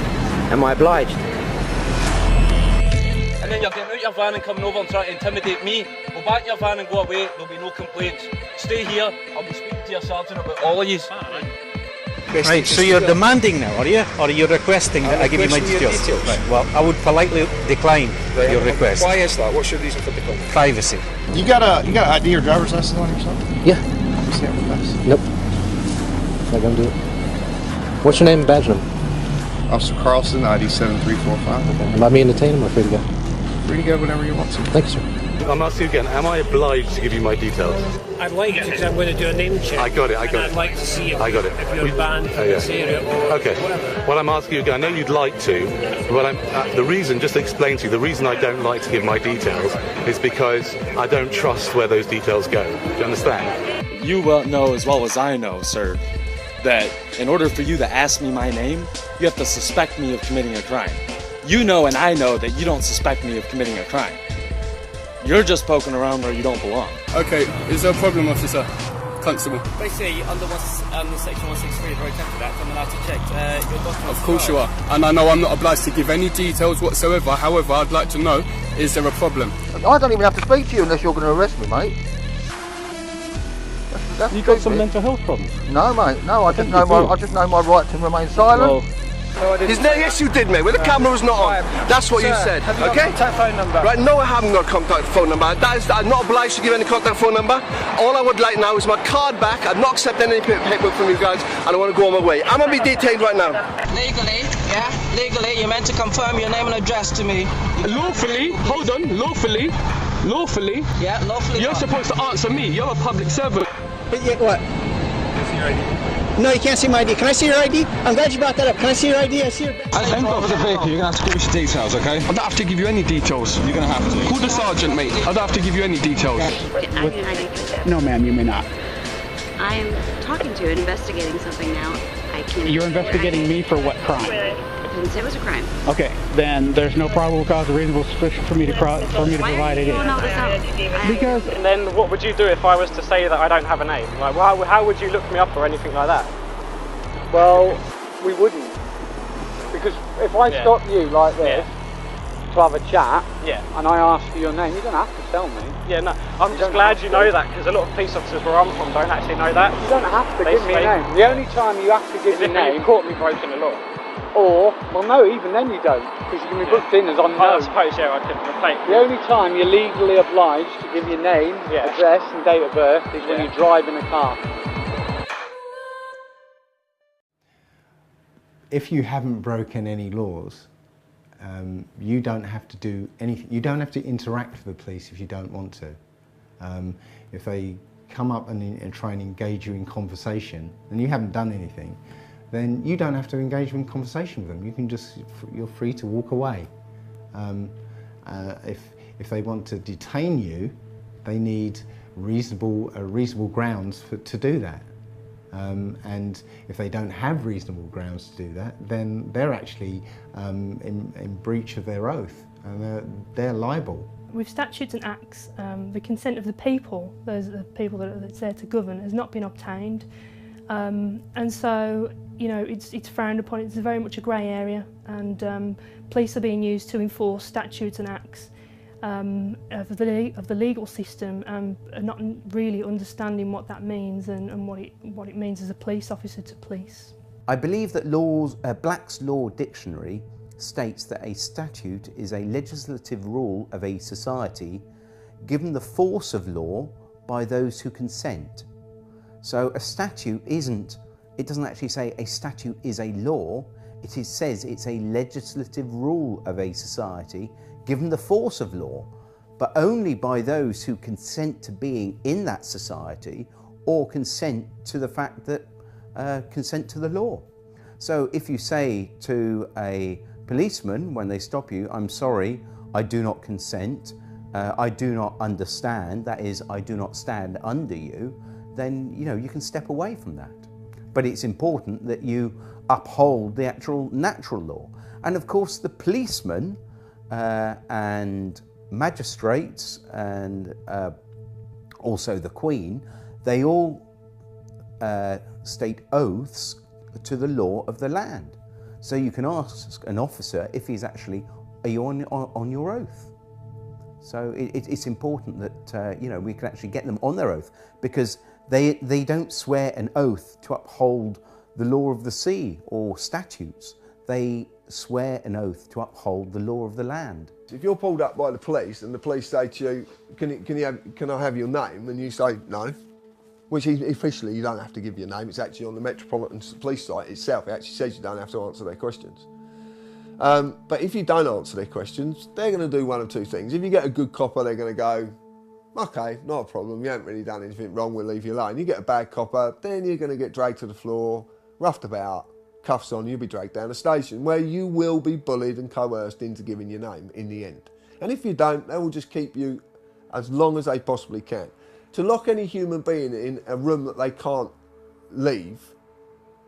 Am I obliged? And then you're getting out your van and coming over and trying to intimidate me. Go back in your van and go away, there'll be no complaints. Stay here, I'll be speaking to your sergeant about all of you. Right, so you're demanding now, are you? Or are you requesting that I give you my details? Right, well, I would politely decline your request. Why is that? What's your reason for declining? Privacy. You got an ID or driver's license on yourself? Yeah. Nope. Not gonna do it. What's your name and badge number? Officer Carlson, ID 7345. Okay. Am I being detained or am I free to go? Free to go whenever you want to. Thank you, sir. I'm asking you again, am I obliged to give you my details? I'd like to, because I'm going to do a name check. I got it. I'd like to see if, I got it. If you're banned from this area or okay. whatever. Well, I'm asking you again, I know you'd like to, but the reason, just to explain to you, the reason I don't like to give my details is because I don't trust where those details go. Do you understand? You well know as well as I know, sir, that in order for you to ask me my name, you have to suspect me of committing a crime. You know and I know that you don't suspect me of committing a crime. You're just poking around where you don't belong. Okay, is there a problem, officer? Constable. Basically, under section 163 of the Road Traffic Act, I'm allowed to check your documents. Of course you are. And I know I'm not obliged to give any details whatsoever. However, I'd like to know, is there a problem? I don't even have to speak to you unless you're going to arrest me, mate. You got some mental health problems? No, mate. No, I just know my right to remain silent. Well, No, I didn't. Yes, you did, mate. When the camera was not on. Right. That's what Sir, you said. Have you got a okay? contact phone number? Right, no, I haven't got a contact phone number. I'm not obliged to give any contact phone number. All I would like now is my card back. I'm not accepting any paperwork from you guys, and I want to go on my way. I'm going to be detained right now. Legally, yeah? Legally, you're meant to confirm your name and address to me. Lawfully? Hold on. Lawfully? Lawfully? Yeah, lawfully. You're supposed to answer me. You're a public servant. But yet what? No, you can't see my ID. Can I see your ID? I'm glad you brought that up. Can I see your ID? I see your... I ain't over the vehicle. You're going to have to give us your details, okay? I don't have to give you any details. You're going to have to. Call the sergeant, mate. I don't have to give you any details. No, ma'am, you may not. I am talking to you, investigating something now. I can't... You're investigating me for what crime? I didn't say it was a crime. Okay, then there's no probable cause or reasonable suspicion for me to provide it. Because... And then what would you do if I was to say that I don't have a name? Like, how would you look me up or anything like that? Well, we wouldn't. Because if I stop you like this to have a chat, and I ask for your name, you don't have to tell me. Yeah, no, I'm just glad you know that, because a lot of police officers where I'm from don't actually know that. You don't have to give me a name. The only time you have to give me a name... You've caught me breaking the law. Or, well no, even then you don't, because you can be booked in as unknown. I suppose, I could replace. The only time you're legally obliged to give your name, address and date of birth is when you drive in a car. If you haven't broken any laws, you don't have to do anything. You don't have to interact with the police if you don't want to. If they come up and try and engage you in conversation, and you haven't done anything, then you don't have to engage in conversation with them. You can just, you're free to walk away. If they want to detain you, they need reasonable grounds to do that. And if they don't have reasonable grounds to do that, then they're actually in breach of their oath, and they're liable. With statutes and acts, the consent of the people, those are the people that's there to govern, has not been obtained. And so, you know, it's frowned upon. It's very much a grey area, and police are being used to enforce statutes and acts of the legal system, and not really understanding what that means and what it means as a police officer to police. I believe that Black's Law Dictionary states that a statute is a legislative rule of a society given the force of law by those who consent. So a statute it doesn't actually say a statute is a law, it says it's a legislative rule of a society given the force of law, but only by those who consent to being in that society or consent to the fact that consent to the law. So if you say to a policeman when they stop you, I'm sorry, I do not consent, I do not understand, that is, I do not stand under you, then you can step away from that. But it's important that you uphold the actual natural law. And of course the policemen and magistrates and also the Queen, they all state oaths to the law of the land. So you can ask an officer if he's actually, are you on your oath? So it's important that we can actually get them on their oath, because they don't swear an oath to uphold the law of the sea or statutes. They swear an oath to uphold the law of the land. If you're pulled up by the police and the police say to you, can I have your name? And you say no, which officially you don't have to give your name. It's actually on the Metropolitan Police site itself. It actually says you don't have to answer their questions. But if you don't answer their questions, they're going to do one of two things. If you get a good copper, they're going to go, okay, not a problem, you haven't really done anything wrong, we'll leave you alone. You get a bad copper, then you're going to get dragged to the floor, roughed about, cuffs on, you'll be dragged down a station where you will be bullied and coerced into giving your name in the end. And if you don't, they will just keep you as long as they possibly can. To lock any human being in a room that they can't leave,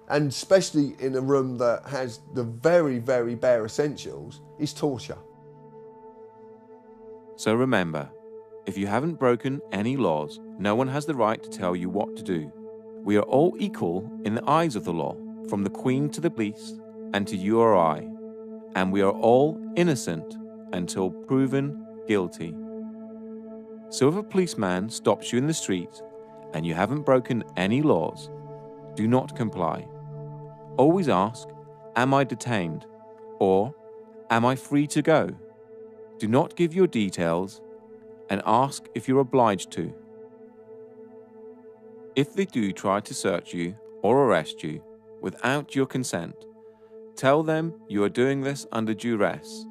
and especially in a room that has the very, very bare essentials, is torture. So remember, if you haven't broken any laws, no one has the right to tell you what to do. We are all equal in the eyes of the law, from the Queen to the police and to you or I, and we are all innocent until proven guilty. So if a policeman stops you in the street and you haven't broken any laws, do not comply. Always ask, am I detained? Or, am I free to go? Do not give your details and ask if you're obliged to. If they do try to search you or arrest you without your consent, tell them you are doing this under duress.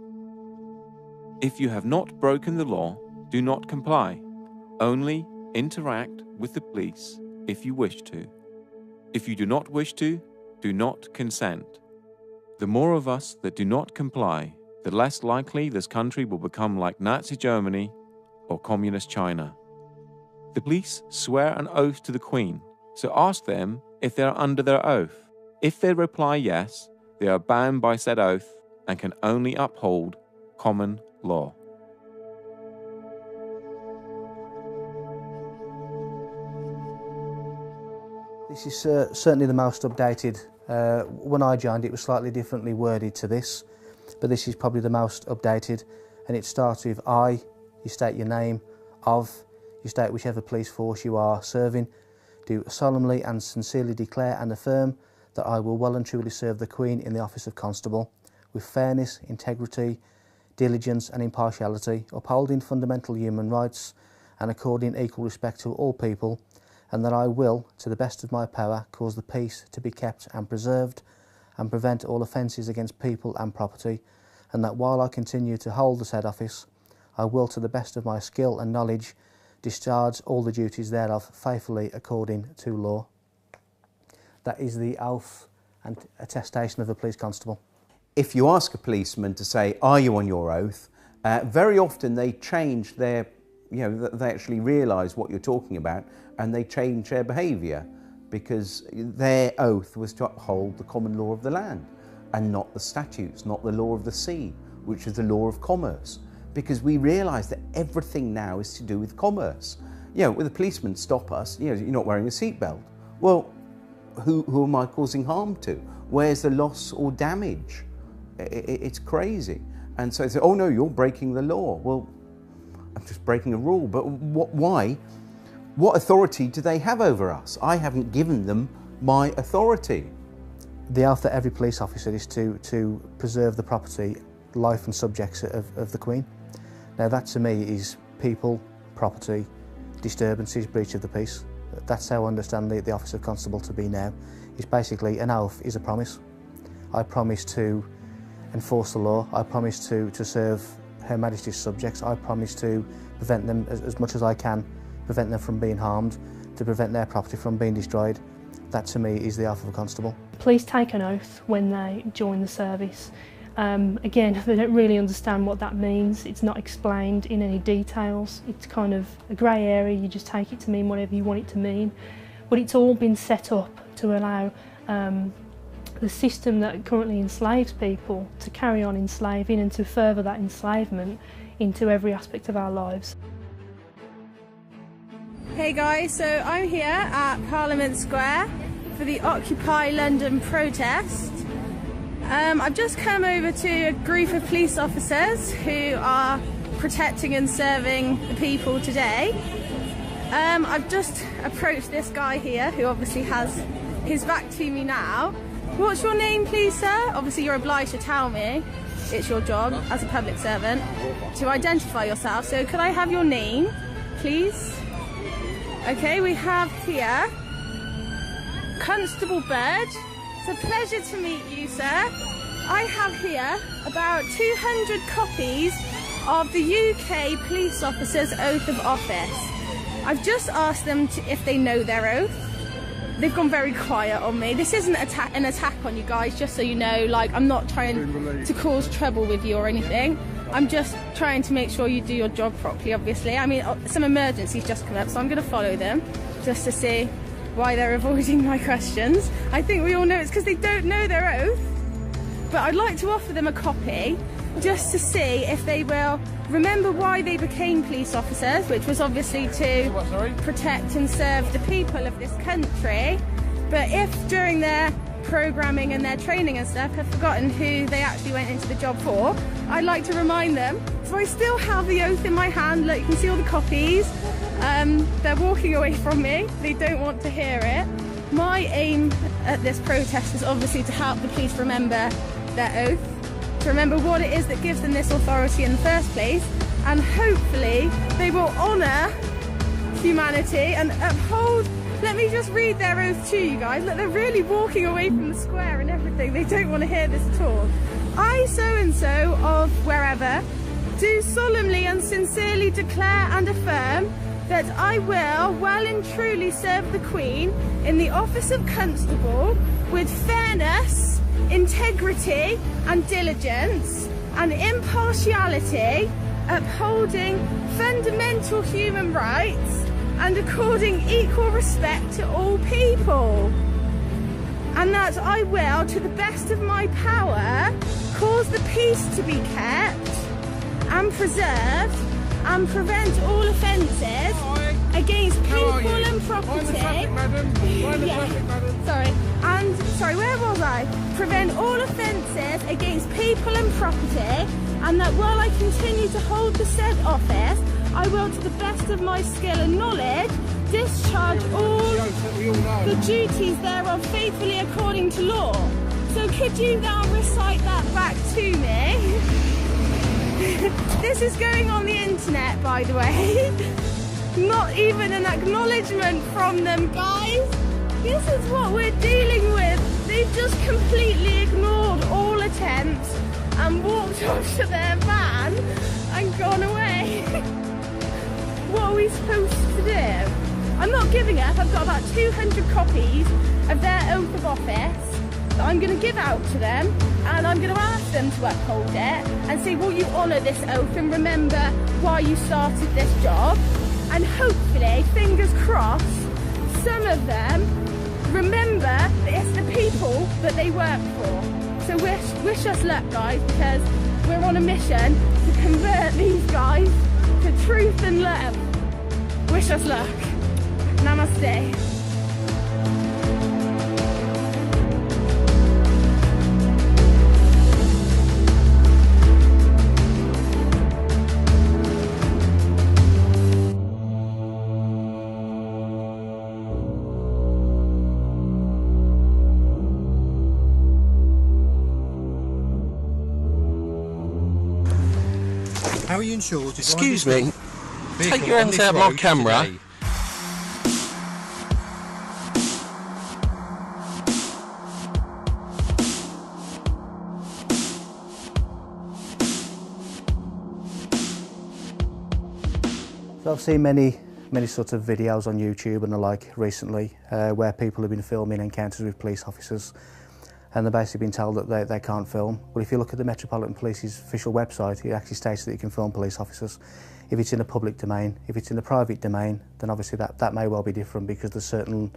If you have not broken the law, do not comply. Only interact with the police if you wish to. If you do not wish to, do not consent. The more of us that do not comply, the less likely this country will become like Nazi Germany or Communist China. The police swear an oath to the Queen, so ask them if they are under their oath. If they reply yes, they are bound by said oath and can only uphold common law. This is certainly the most updated. When I joined, it was slightly differently worded to this, but this is probably the most updated, and it starts with I, you state your name, of, you state whichever police force you are serving, do solemnly and sincerely declare and affirm that I will well and truly serve the Queen in the office of Constable, with fairness, integrity, diligence and impartiality, upholding fundamental human rights and according equal respect to all people, and that I will, to the best of my power, cause the peace to be kept and preserved, and prevent all offences against people and property, and that while I continue to hold the said office, I will, to the best of my skill and knowledge, discharge all the duties thereof faithfully according to law. That is the oath and attestation of a police constable. If you ask a policeman to say, are you on your oath, very often they change their, they actually realise what you're talking about and they change their behaviour because their oath was to uphold the common law of the land and not the statutes, not the law of the sea, which is the law of commerce. Because we realise that everything now is to do with commerce. When the policemen stop us, you're not wearing a seatbelt. Well, who am I causing harm to? Where's the loss or damage? It's crazy. And so they say, oh no, you're breaking the law. Well, I'm just breaking a rule, but why? What authority do they have over us? I haven't given them my authority. The oath that every police officer is to preserve the property, life and subjects of the Queen. Now that to me is people, property, disturbances, breach of the peace. That's how I understand the office of constable to be now. It's basically an oath is a promise. I promise to enforce the law. I promise to serve Her Majesty's subjects. I promise to prevent them as much as I can, prevent them from being harmed, to prevent their property from being destroyed. That to me is the oath of a constable. Police take an oath when they join the service. Again, they don't really understand what that means. It's not explained in any details. It's kind of a grey area. You just take it to mean whatever you want it to mean. But it's all been set up to allow the system that currently enslaves people to carry on enslaving and to further that enslavement into every aspect of our lives. Hey guys, so I'm here at Parliament Square for the Occupy London protest. I've just come over to a group of police officers who are protecting and serving the people today. I've just approached this guy here who obviously has his back to me now. What's your name please, sir? Obviously you're obliged to tell me. It's your job as a public servant to identify yourself. So could I have your name, please? Okay, we have here Constable Bird. It's a pleasure to meet you, sir. I have here about 200 copies of the UK police officer's oath of office. I've just asked them if they know their oath. They've gone very quiet on me. This isn't an attack on you guys, just so you know. Like, I'm not trying to cause trouble with you or anything. I'm just trying to make sure you do your job properly, obviously. I mean, some emergencies just come up, so I'm going to follow them just to see why they're avoiding my questions. I think we all know it's because they don't know their oath. But I'd like to offer them a copy just to see if they will remember why they became police officers, which was obviously to protect and serve the people of this country. But if during their programming and their training and stuff have forgotten who they actually went into the job for, I'd like to remind them. So I still have the oath in my hand. Look, you can see all the copies. They're walking away from me. They don't want to hear it. My aim at this protest is obviously to help the police remember their oath, to remember what it is that gives them this authority in the first place, and hopefully they will honour humanity and uphold. Let me just read their oath to you guys. Look, they're really walking away from the square and everything. They don't want to hear this at all. I, so-and-so of wherever, do solemnly and sincerely declare and affirm that I will well and truly serve the Queen in the office of Constable with fairness, integrity and diligence and impartiality, upholding fundamental human rights and according equal respect to all people. And that I will, to the best of my power, cause the peace to be kept and preserved and prevent all offences against people and property. Sorry, where was I? Prevent all offences against people and property, and that while I continue to hold the said office, I will, to the best of my skill and knowledge, discharge all the duties thereof faithfully according to law. So could you now recite that back to me? This is going on the internet, by the way. Not even an acknowledgement from them, guys. This is what we're dealing with. They've just completely ignored all attempts and walked off to their van and gone away. What are we supposed to do? I'm not giving up. I've got about 200 copies of their oath of office that I'm going to give out to them, and I'm going to ask them to uphold it and say, will you honour this oath and remember why you started this job? And hopefully, fingers crossed, some of them remember that it's the people that they work for. So wish us luck, guys, because we're on a mission to convert these guys to truth and love. Wish us luck. Namaste. How are you insured? Excuse me, take your hands out of my camera. Today? So I've seen many sorts of videos on YouTube and the like recently where people have been filming encounters with police officers, and they've basically been told that they can't film. Well, if you look at the Metropolitan Police's official website, it actually states that you can film police officers. If it's in a public domain, if it's in a private domain, then obviously that may well be different, because there's certain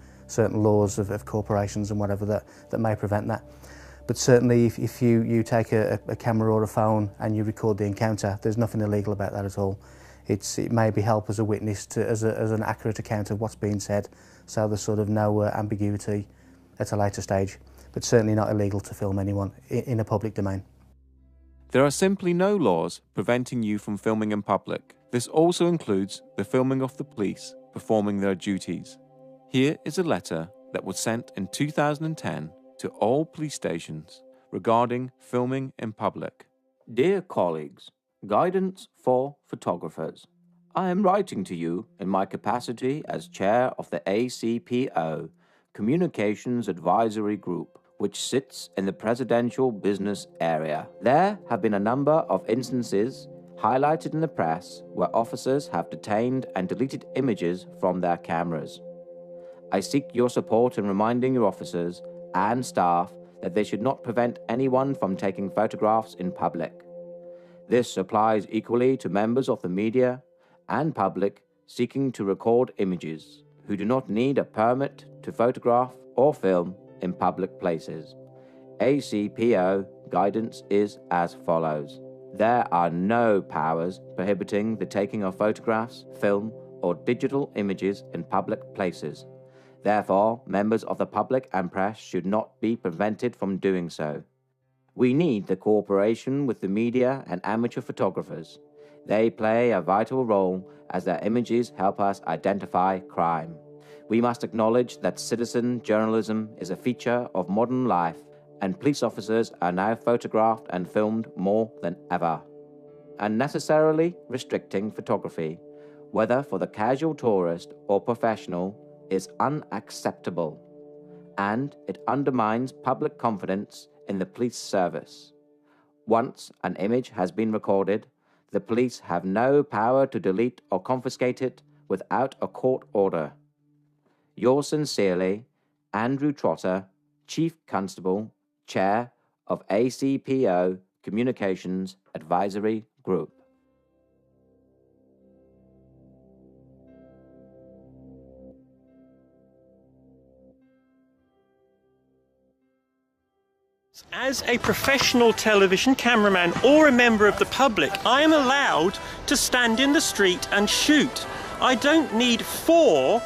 laws of corporations and whatever that may prevent that. But certainly if you take a camera or a phone and you record the encounter, there's nothing illegal about that at all. It maybe help as a witness as an accurate account of what's being said, so there's sort of no ambiguity at a later stage. But certainly not illegal to film anyone in a public domain. There are simply no laws preventing you from filming in public. This also includes the filming of the police performing their duties. Here is a letter that was sent in 2010 to all police stations regarding filming in public. Dear colleagues, guidance for photographers. I am writing to you in my capacity as chair of the ACPO, Communications Advisory Group, which sits in the presidential business area. There have been a number of instances highlighted in the press where officers have detained and deleted images from their cameras. I seek your support in reminding your officers and staff that they should not prevent anyone from taking photographs in public. This applies equally to members of the media and public seeking to record images who do not need a permit to photograph or film in public places. ACPO guidance is as follows. There are no powers prohibiting the taking of photographs, film, or digital images in public places. Therefore, members of the public and press should not be prevented from doing so. We need the cooperation with the media and amateur photographers. They play a vital role as their images help us identify crime. We must acknowledge that citizen journalism is a feature of modern life, and police officers are now photographed and filmed more than ever. Unnecessarily restricting photography, whether for the casual tourist or professional, is unacceptable, and it undermines public confidence in the police service. Once an image has been recorded, the police have no power to delete or confiscate it without a court order. Yours sincerely, Andrew Trotter, Chief Constable, Chair of ACPO Communications Advisory Group. As a professional television cameraman or a member of the public, I am allowed to stand in the street and shoot. I don't need 4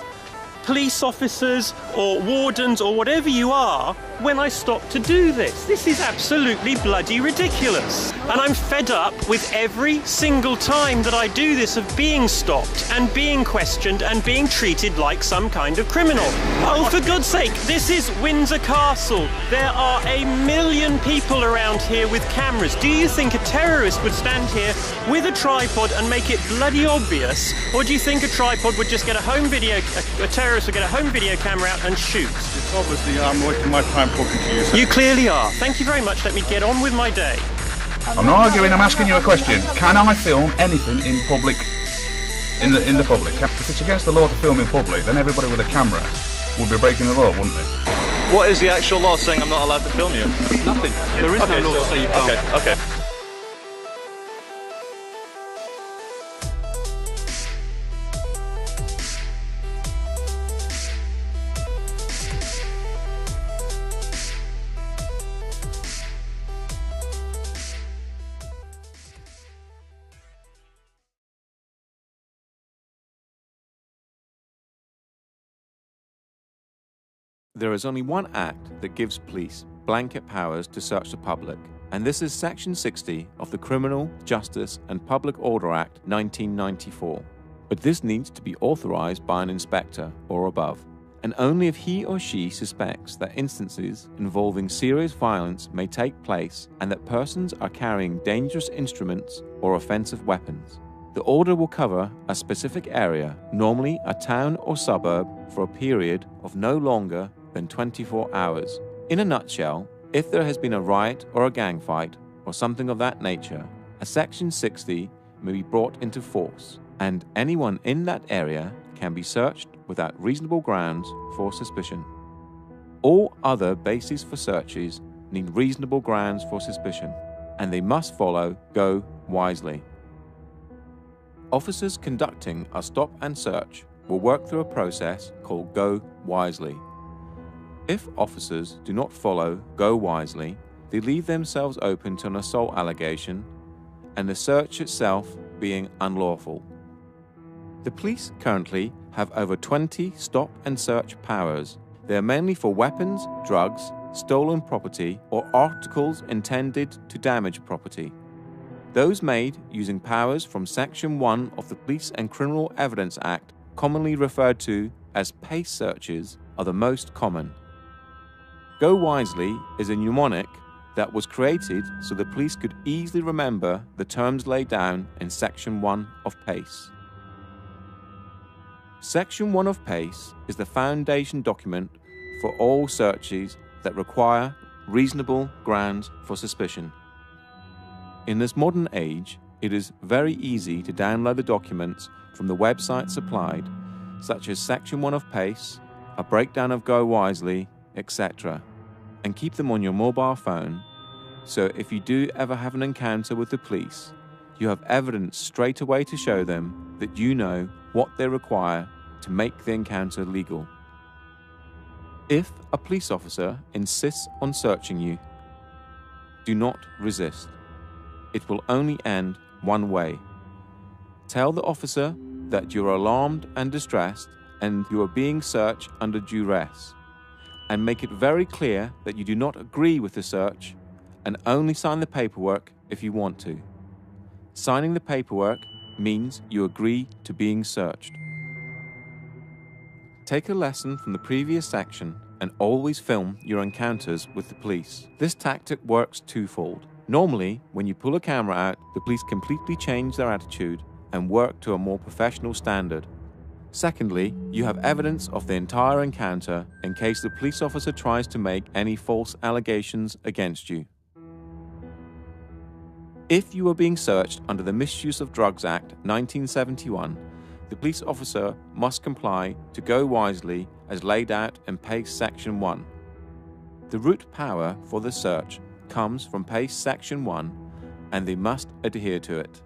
police officers or wardens or whatever you are when I stop to do this. This is absolutely bloody ridiculous. And I'm fed up with every single time that I do this of being stopped and being questioned and being treated like some kind of criminal. Oh, for God's sake, this is Windsor Castle. There are 1 million people around here with cameras. Do you think a terrorist would stand here with a tripod and make it bloody obvious? Or do you think a tripod would just get a home video, a terrorist would get a home video camera out and shoot? It's obviously I'm wasting my time talking to you. So. You clearly are. Thank you very much. Let me get on with my day. I'm not arguing, I'm asking you a question. Can I film anything in public, in the public? If it's against the law to film in public, then everybody with a camera would be breaking the law, wouldn't they? What is the actual law saying I'm not allowed to film you? Nothing. There is no law to say you can't. Okay. There is only one act that gives police blanket powers to search the public, and this is Section 60 of the Criminal Justice and Public Order Act 1994. But this needs to be authorized by an inspector or above, and only if he or she suspects that instances involving serious violence may take place and that persons are carrying dangerous instruments or offensive weapons. The order will cover a specific area, normally a town or suburb, for a period of no longer than 24 hours. In a nutshell, if there has been a riot or a gang fight or something of that nature, a Section 60 may be brought into force, and anyone in that area can be searched without reasonable grounds for suspicion. All other bases for searches need reasonable grounds for suspicion, and they must follow Go Wisely. Officers conducting a stop and search will work through a process called Go Wisely. If officers do not follow Go Wisely, they leave themselves open to an assault allegation and the search itself being unlawful. The police currently have over 20 stop and search powers. They are mainly for weapons, drugs, stolen property, or articles intended to damage property. Those made using powers from Section 1 of the Police and Criminal Evidence Act, commonly referred to as PACE searches, are the most common. Go Wisely is a mnemonic that was created so the police could easily remember the terms laid down in Section 1 of PACE. Section 1 of PACE is the foundation document for all searches that require reasonable grounds for suspicion. In this modern age, it is very easy to download the documents from the website supplied, such as Section 1 of PACE, a breakdown of Go Wisely, etc., and keep them on your mobile phone, so if you do ever have an encounter with the police, you have evidence straight away to show them that you know what they require to make the encounter legal. If a police officer insists on searching you, do not resist. It will only end one way. Tell the officer that you are alarmed and distressed and you are being searched under duress, and make it very clear that you do not agree with the search and only sign the paperwork if you want to. Signing the paperwork means you agree to being searched. Take a lesson from the previous section and always film your encounters with the police. This tactic works twofold. Normally, when you pull a camera out, the police completely change their attitude and work to a more professional standard. Secondly, you have evidence of the entire encounter in case the police officer tries to make any false allegations against you. If you are being searched under the Misuse of Drugs Act 1971, the police officer must comply to go wisely as laid out in PACE Section 1. The root power for the search comes from PACE Section 1 and they must adhere to it.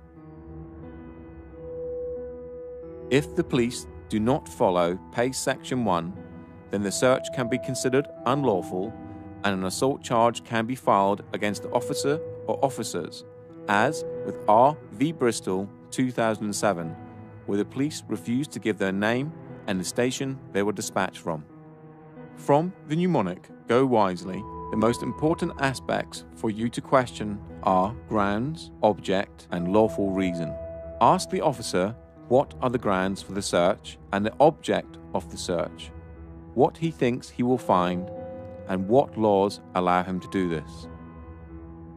If the police do not follow PACE Section 1, then the search can be considered unlawful and an assault charge can be filed against the officer or officers, as with R v Bristol 2007, where the police refused to give their name and the station they were dispatched from. From the mnemonic Go Wisely, the most important aspects for you to question are grounds, object, and lawful reason. Ask the officer what are the grounds for the search and the object of the search, what he thinks he will find, and what laws allow him to do this.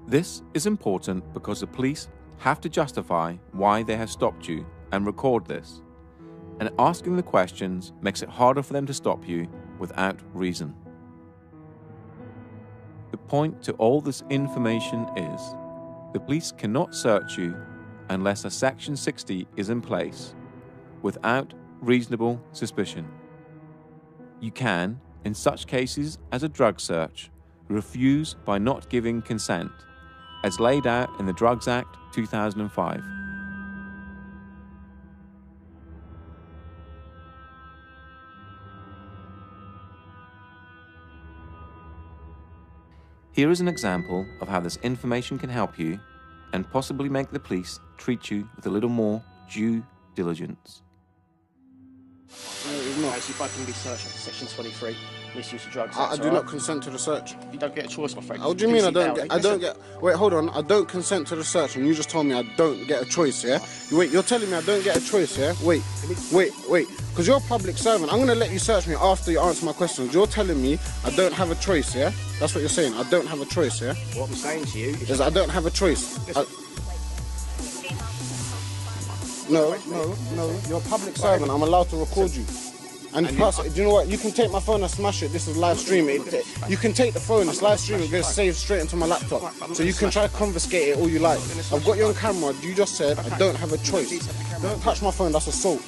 This is important because the police have to justify why they have stopped you and record this, and asking the questions makes it harder for them to stop you without reason. The point to all this information is, the police cannot search you unless a Section 60 is in place, without reasonable suspicion. You can, in such cases as a drug search, refuse by not giving consent, as laid out in the Drugs Act 2005. Here is an example of how this information can help you and possibly make the police treat you with a little more due diligence. If I can be searched under Section 23, misuse of drugs. I do not consent to the search. You don't get a choice, my friend. What do you mean I don't get? Wait, hold on. I don't consent to the search, and you just told me I don't get a choice, yeah? Wait, you're telling me I don't get a choice, yeah? Wait. Because you're a public servant. I'm going to let you search me after you answer my questions. You're telling me I don't have a choice, yeah? That's what you're saying. I don't have a choice, yeah? What I'm saying to you is I don't have a choice. No. You're a public servant. I'm allowed to record you. And plus, do you know what? You can take my phone and smash it. This is live streaming. You can take the phone, it's live streaming, it's going to save straight into my laptop. So you can try to confiscate it all you like. I've got you on camera. You just said I don't have a choice. Don't touch my phone, that's assault.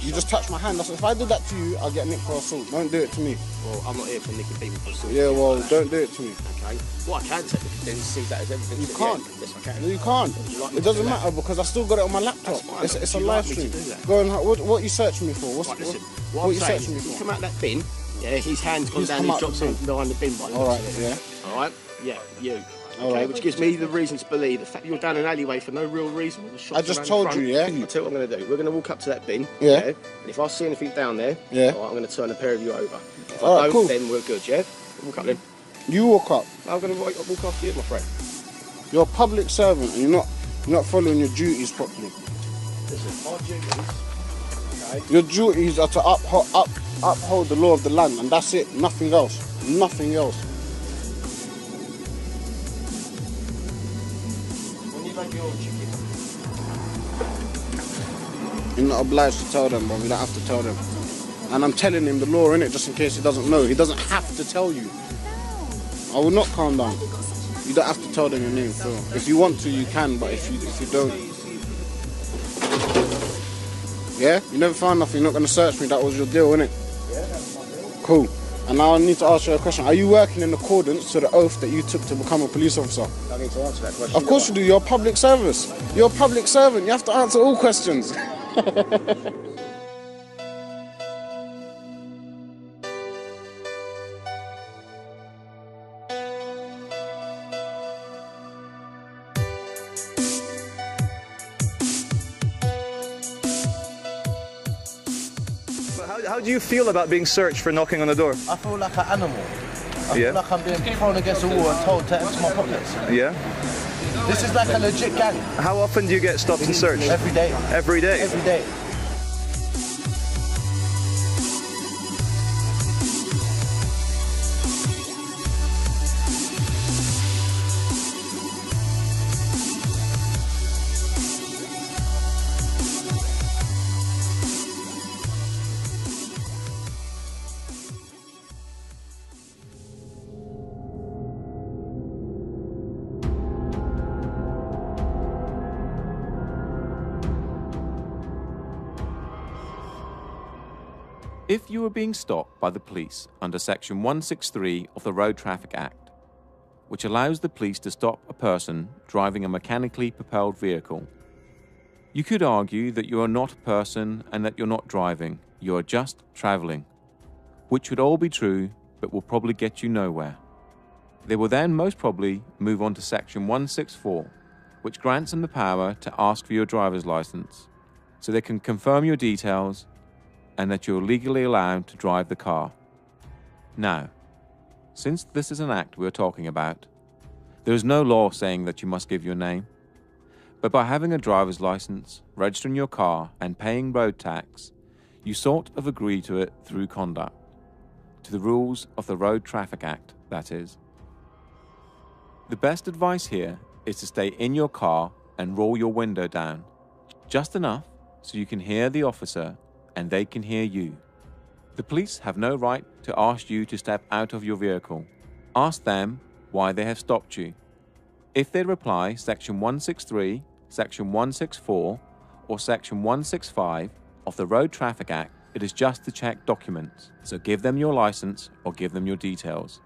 You just touch my hand. If I did that to you, I'll get nicked for assault. Don't do it to me. Well, I'm not here for nicking people for assault. Yeah, well, don't do it to me. Okay. What I can technically do is see that as evidence. You can't. Yes, I can. No, you can't. It doesn't matter because I still got it on my laptop. It's a live stream. Go on. What you searching me for? What you searching me for? Come out that bin. Yeah, his hand's gone down. He drops in behind the bin. All right. Yeah. All right. Yeah. You. Okay, which gives me the reason to believe the fact you're down an alleyway for no real reason. I just told you, yeah? I'll tell you what I'm going to do. We're going to walk up to that bin. Yeah. And if I see anything down there, yeah, all right, I'm going to turn a pair of you over. If all I right, don't, cool. then we're good, yeah? Walk up then. You walk up. I'm going to walk after you, my friend. You're a public servant and you're not following your duties properly. Listen, my duties, okay? Your duties are to uphold the law of the land, and that's it. Nothing else. Nothing else. You're not obliged to tell them, but we don't have to tell them. And I'm telling him the law, innit, just in case he doesn't know. He doesn't have to tell you. I will not calm down. You don't have to tell them your name, Phil. If you want to, you can, but if you don't... Yeah? You never found nothing, you're not going to search me, that was your deal, innit? Yeah, that's my deal. Cool. And now I need to ask you a question. Are you working in accordance to the oath that you took to become a police officer? I need to answer that question. Of course you do. You're a public service. You're a public servant. You have to answer all questions. How do you feel about being searched for knocking on the door? I feel like an animal. I feel like I'm being thrown against the wall and told to empty my pockets. Yeah? This is like a legit gang. How often do you get stopped and searched? Every day. Every day? Every day. If you are being stopped by the police under Section 163 of the Road Traffic Act, which allows the police to stop a person driving a mechanically propelled vehicle, you could argue that you are not a person and that you're not driving, you are just travelling, which would all be true but will probably get you nowhere. They will then most probably move on to Section 164, which grants them the power to ask for your driver's licence, so they can confirm your details and that you're legally allowed to drive the car. Now, since this is an act we're talking about, there is no law saying that you must give your name, but by having a driver's licence, registering your car and paying road tax, you sort of agree to it through conduct, to the rules of the Road Traffic Act, that is. The best advice here is to stay in your car and roll your window down, just enough so you can hear the officer and they can hear you. The police have no right to ask you to step out of your vehicle. Ask them why they have stopped you. If they reply Section 163, Section 164, or Section 165 of the Road Traffic Act, it is just to check documents, so give them your license or give them your details.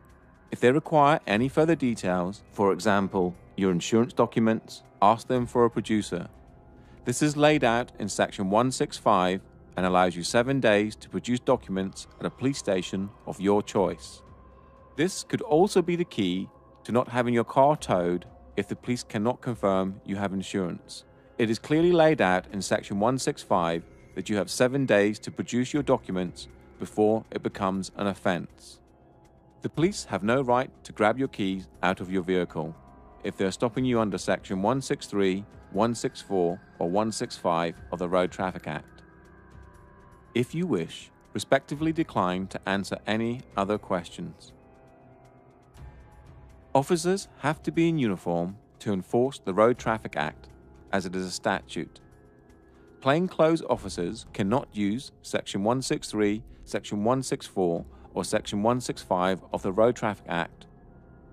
If they require any further details, for example, your insurance documents, ask them for a producer. This is laid out in Section 165 and allows you 7 days to produce documents at a police station of your choice. This could also be the key to not having your car towed if the police cannot confirm you have insurance. It is clearly laid out in Section 165 that you have 7 days to produce your documents before it becomes an offence. The police have no right to grab your keys out of your vehicle if they are stopping you under Section 163, 164 or 165 of the Road Traffic Act. If you wish, respectively decline to answer any other questions. Officers have to be in uniform to enforce the Road Traffic Act, as it is a statute. Plainclothes officers cannot use Section 163, Section 164 or Section 165 of the Road Traffic Act,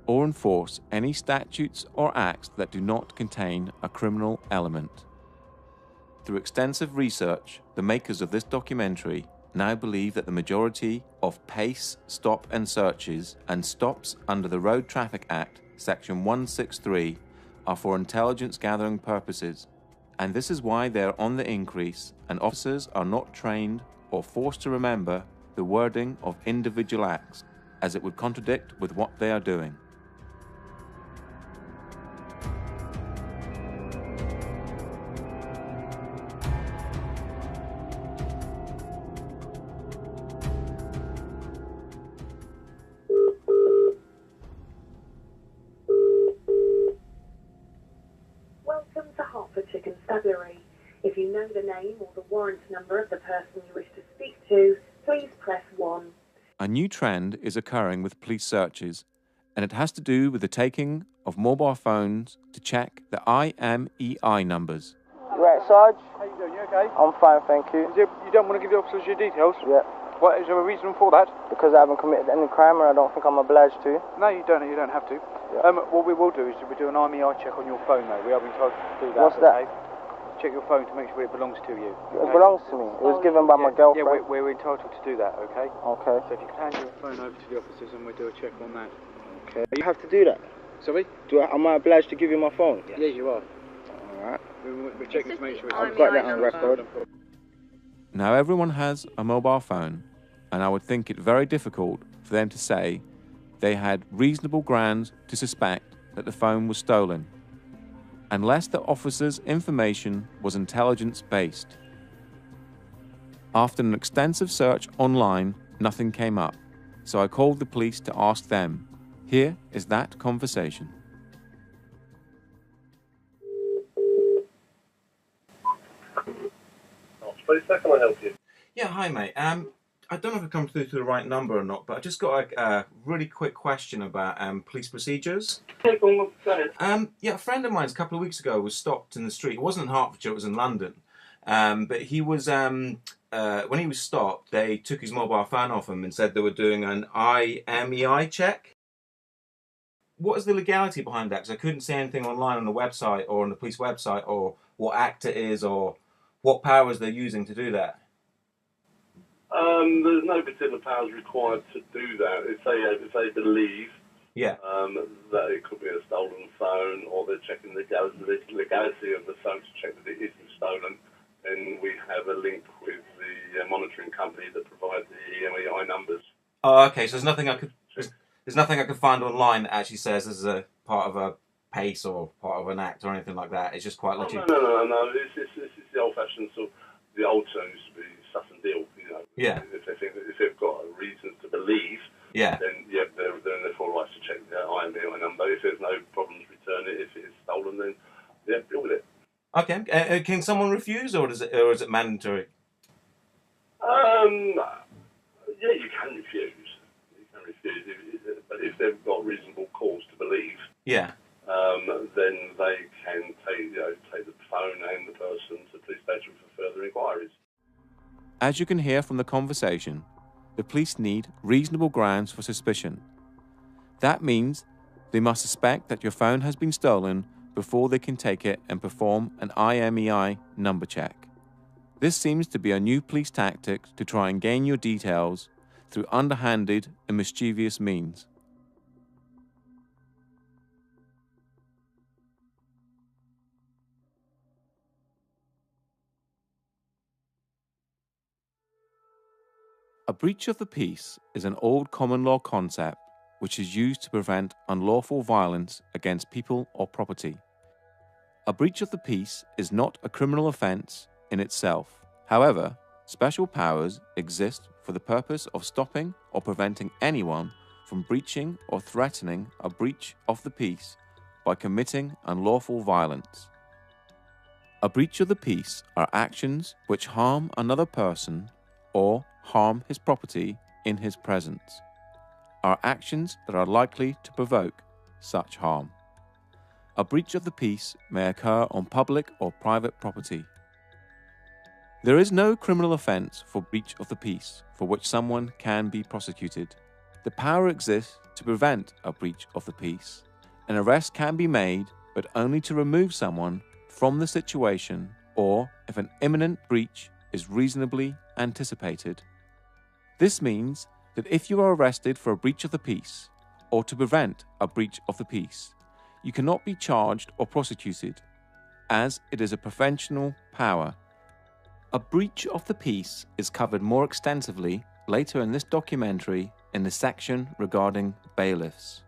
or enforce any statutes or acts that do not contain a criminal element. Through extensive research, the makers of this documentary now believe that the majority of pace, stop and searches and stops under the Road Traffic Act, Section 163, are for intelligence gathering purposes, and this is why they are on the increase and officers are not trained or forced to remember the wording of individual acts, as it would contradict with what they are doing. If you know the name or the warrant number of the person you wish to speak to, please press 1. A new trend is occurring with police searches, and it has to do with the taking of mobile phones to check the IMEI numbers. You right, Sarge? How you doing? You okay? I'm fine, thank you. You don't want to give the officers your details? Yeah. What, is there a reason for that? Because I haven't committed any crime and I don't think I'm obliged to. No, you don't have to. Yeah. What we will do is we do an IMEI check on your phone, though. We are being told to do that. What's that? Check your phone to make sure it belongs to you. Okay? It belongs to me. It was given by my girlfriend. Yeah, we're entitled to do that, okay? Okay. So if you can hand your phone over to the officers and we'll do a check on that. Okay. You have to do that? Sorry? Am I obliged to give you my phone? Yes, you are. Alright. We're checking to make sure it's I've got that on record. Now everyone has a mobile phone, and I would think it very difficult for them to say they had reasonable grounds to suspect that the phone was stolen, unless the officer's information was intelligence-based. After an extensive search online, nothing came up, so I called the police to ask them. Here is that conversation. How can I help you? Yeah, hi mate. I don't know if I've come through to the right number or not, but I just got a really quick question about police procedures. Yeah, a friend of mine a couple of weeks ago was stopped in the street. It wasn't in Hertfordshire, it was in London. But he was, when he was stopped, they took his mobile phone off him and said they were doing an IMEI check. What is the legality behind that? Because I couldn't see anything online on the website or on the police website or what act it is or what powers they're using to do that. There's no particular powers required to do that. If they believe that it could be a stolen phone, or they're checking the legality of the phone to check that it isn't stolen, then we have a link with the monitoring company that provides the EMEI numbers. Oh, okay. So there's nothing I could find online that actually says this is a part of a pace or part of an act or anything like that. It's just quite literally. No. This is the old-fashioned sort. The old term used to be suss and deal. You know. Yeah. If they've got reasons to believe. Yeah. Then they're in their full rights to check the IMEI number. If there's no problems, return it. If it's stolen, then deal with it. Okay. Can someone refuse, or is it mandatory? Yeah, you can refuse. But if they've got reasonable cause to believe, then they can take the phone and the person to the police station for further inquiries. As you can hear from the conversation, the police need reasonable grounds for suspicion. That means they must suspect that your phone has been stolen before they can take it and perform an IMEI number check. This seems to be a new police tactic to try and gain your details through underhanded and mischievous means. A breach of the peace is an old common law concept which is used to prevent unlawful violence against people or property. A breach of the peace is not a criminal offence in itself. However, special powers exist for the purpose of stopping or preventing anyone from breaching or threatening a breach of the peace by committing unlawful violence. A breach of the peace are actions which harm another person or harm his property in his presence, are actions that are likely to provoke such harm. A breach of the peace may occur on public or private property. There is no criminal offence for breach of the peace for which someone can be prosecuted. The power exists to prevent a breach of the peace. An arrest can be made, but only to remove someone from the situation or if an imminent breach is reasonably anticipated. This means that if you are arrested for a breach of the peace or to prevent a breach of the peace, you cannot be charged or prosecuted, as it is a preventional power. A breach of the peace is covered more extensively later in this documentary in the section regarding bailiffs.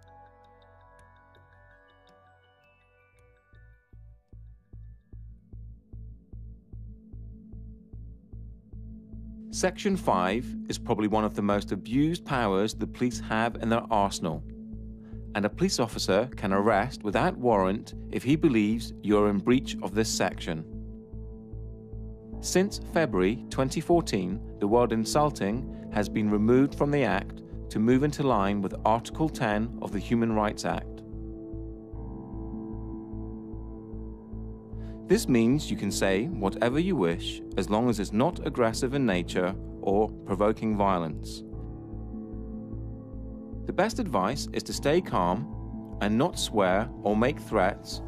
Section 5 is probably one of the most abused powers the police have in their arsenal, and a police officer can arrest without warrant if he believes you're in breach of this section. Since February 2014, the word insulting has been removed from the Act to move into line with Article 10 of the Human Rights Act. This means you can say whatever you wish as long as it's not aggressive in nature or provoking violence. The best advice is to stay calm and not swear or make threats,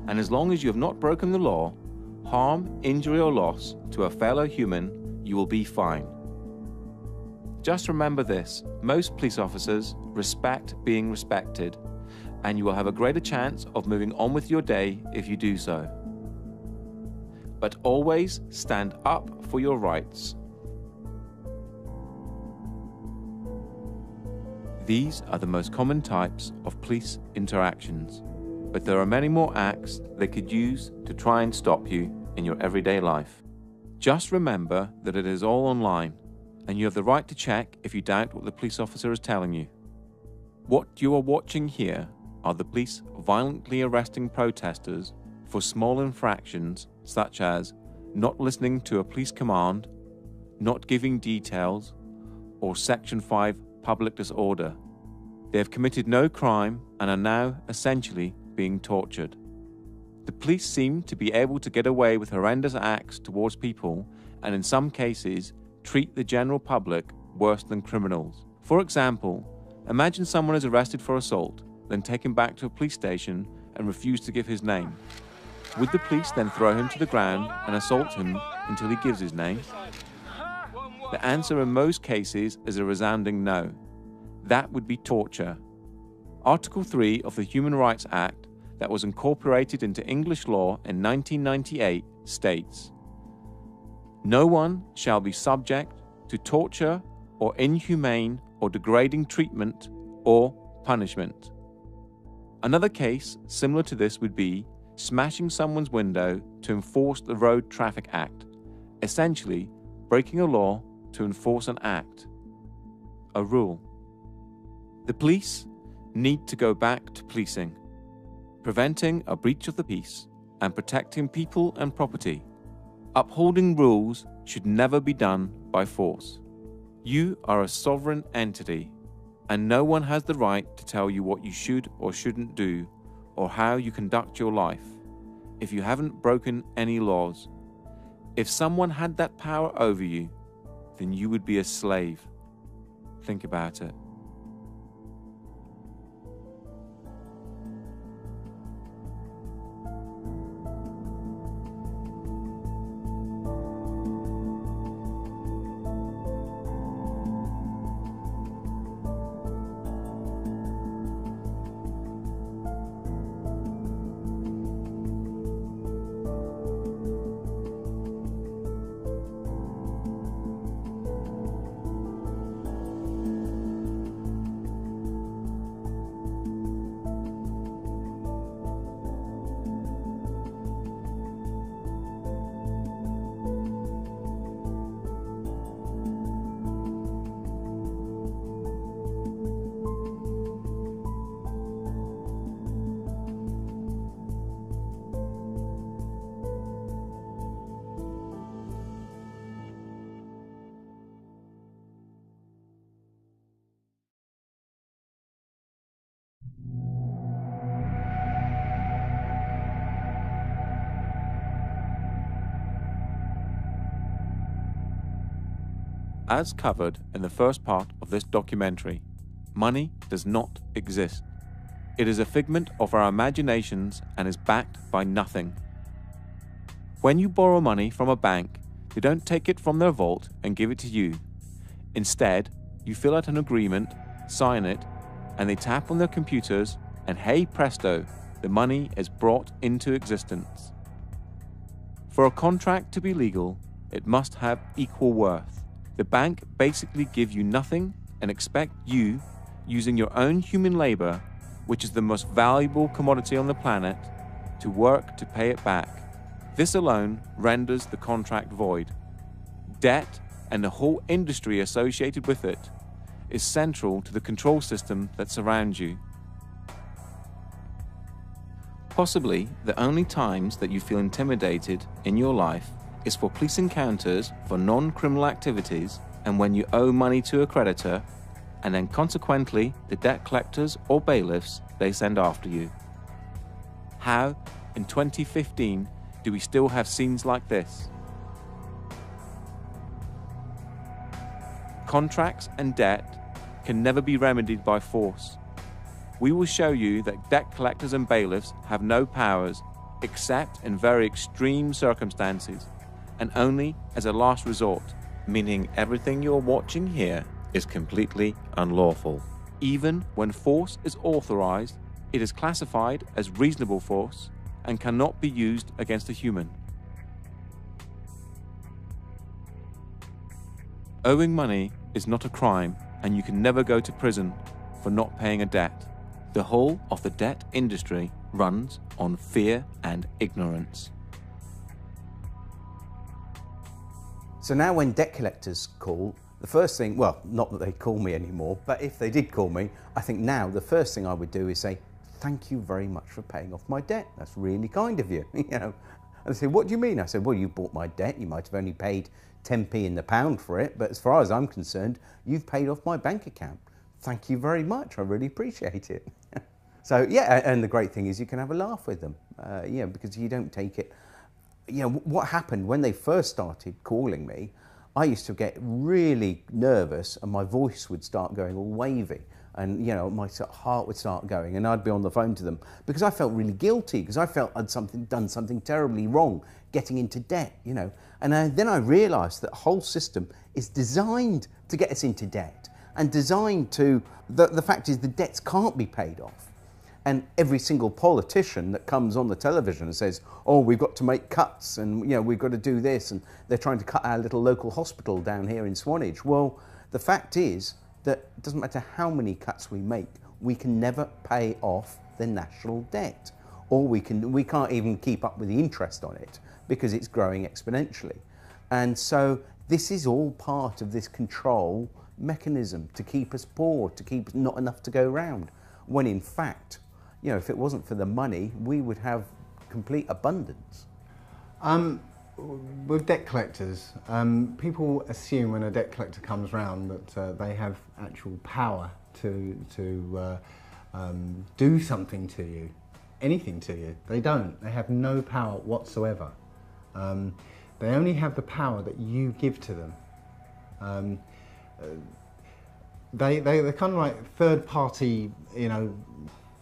and as long as you have not broken the law, harm, injury or loss to a fellow human, you will be fine. Just remember this: most police officers respect being respected, and you will have a greater chance of moving on with your day if you do so. But always stand up for your rights. These are the most common types of police interactions, but there are many more acts they could use to try and stop you in your everyday life. Just remember that it is all online, and you have the right to check if you doubt what the police officer is telling you. What you are watching here are the police violently arresting protesters for small infractions such as not listening to a police command, not giving details, or Section 5 public disorder. They have committed no crime and are now essentially being tortured. The police seem to be able to get away with horrendous acts towards people and in some cases treat the general public worse than criminals. For example, imagine someone is arrested for assault, then taken back to a police station and refused to give his name. Would the police then throw him to the ground and assault him until he gives his name? The answer in most cases is a resounding no. That would be torture. Article 3 of the Human Rights Act, that was incorporated into English law in 1998, states, "No one shall be subject to torture or inhumane or degrading treatment or punishment." Another case similar to this would be smashing someone's window to enforce the Road Traffic Act, essentially breaking a law to enforce an act, a rule. The police need to go back to policing, preventing a breach of the peace and protecting people and property. Upholding rules should never be done by force. You are a sovereign entity, and no one has the right to tell you what you should or shouldn't do or how you conduct your life if you haven't broken any laws. If someone had that power over you, then you would be a slave. Think about it. As covered in the first part of this documentary, money does not exist. It is a figment of our imaginations and is backed by nothing. When you borrow money from a bank, they don't take it from their vault and give it to you. Instead, you fill out an agreement, sign it, and they tap on their computers, and hey presto, the money is brought into existence. For a contract to be legal, it must have equal worth. The bank basically give you nothing and expect you, using your own human labor, which is the most valuable commodity on the planet, to work to pay it back. This alone renders the contract void. Debt, and the whole industry associated with it, is central to the control system that surrounds you. Possibly the only times that you feel intimidated in your life is for police encounters for non-criminal activities and when you owe money to a creditor, and then consequently the debt collectors or bailiffs they send after you. How, in 2015, do we still have scenes like this? Contracts and debt can never be remedied by force. We will show you that debt collectors and bailiffs have no powers except in very extreme circumstances, and only as a last resort, meaning everything you're watching here is completely unlawful. Even when force is authorized, it is classified as reasonable force and cannot be used against a human. Owing money is not a crime, and you can never go to prison for not paying a debt. The whole of the debt industry runs on fear and ignorance. So now when debt collectors call, the first thing, well, not that they call me anymore, but if they did call me, I think now the first thing I would do is say, thank you very much for paying off my debt. That's really kind of you. You know. And they say, what do you mean? I said, well, you bought my debt. You might have only paid 10p in the pound for it, but as far as I'm concerned, you've paid off my bank account. Thank you very much. I really appreciate it. So yeah, and the great thing is you can have a laugh with them, yeah, because you don't take it. You know, what happened when they first started calling me, I used to get really nervous and my voice would start going all wavy. And, you know, my heart would start going, and I'd be on the phone to them because I felt really guilty, because I felt I'd done something terribly wrong, getting into debt, you know. And then I realised that the whole system is designed to get us into debt, and designed to, the fact is the debts can't be paid off. And every single politician that comes on the television and says, oh, we've got to make cuts, and, you know, we've got to do this, and they're trying to cut our little local hospital down here in Swanage. Well, the fact is that it doesn't matter how many cuts we make, we can never pay off the national debt. Or we can't even keep up with the interest on it because it's growing exponentially. And so this is all part of this control mechanism to keep us poor, to keep not enough to go round, when in fact, you know, if it wasn't for the money, we would have complete abundance. With debt collectors, people assume when a debt collector comes round that they have actual power to do something to you, anything to you. They don't. They have no power whatsoever. They only have the power that you give to them. They're kind of like third-party, you know,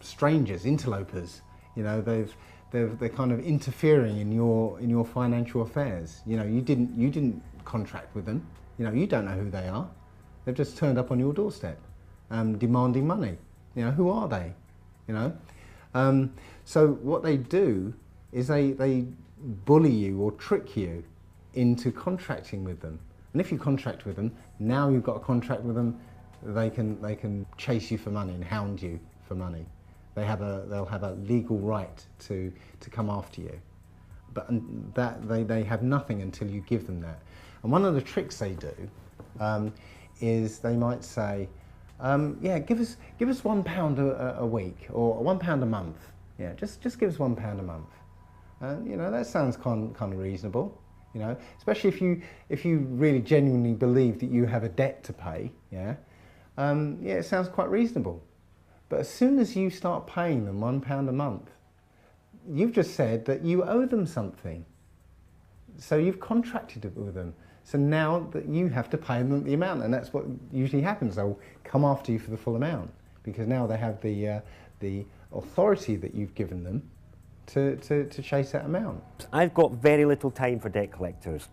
strangers, interlopers. You know, they're kind of interfering in your financial affairs. You know, you didn't contract with them. You know, you don't know who they are. They've just turned up on your doorstep, demanding money. You know, who are they? You know, so what they do is they bully you or trick you into contracting with them. And if you contract with them, now you've got a contract with them, they can chase you for money and hound you for money. They'll have a legal right to come after you, but they have nothing until you give them that. And one of the tricks they do is they might say, yeah, give us £1 a week or £1 a month. Yeah, just give us £1 a month. You know, that sounds kind of reasonable. You know, especially if you really genuinely believe that you have a debt to pay. Yeah, yeah, it sounds quite reasonable. But as soon as you start paying them £1 a month, you've just said that you owe them something. So you've contracted it with them. So now that you have to pay them the amount, and that's what usually happens. They'll come after you for the full amount because now they have the authority that you've given them to chase that amount. I've got very little time for debt collectors.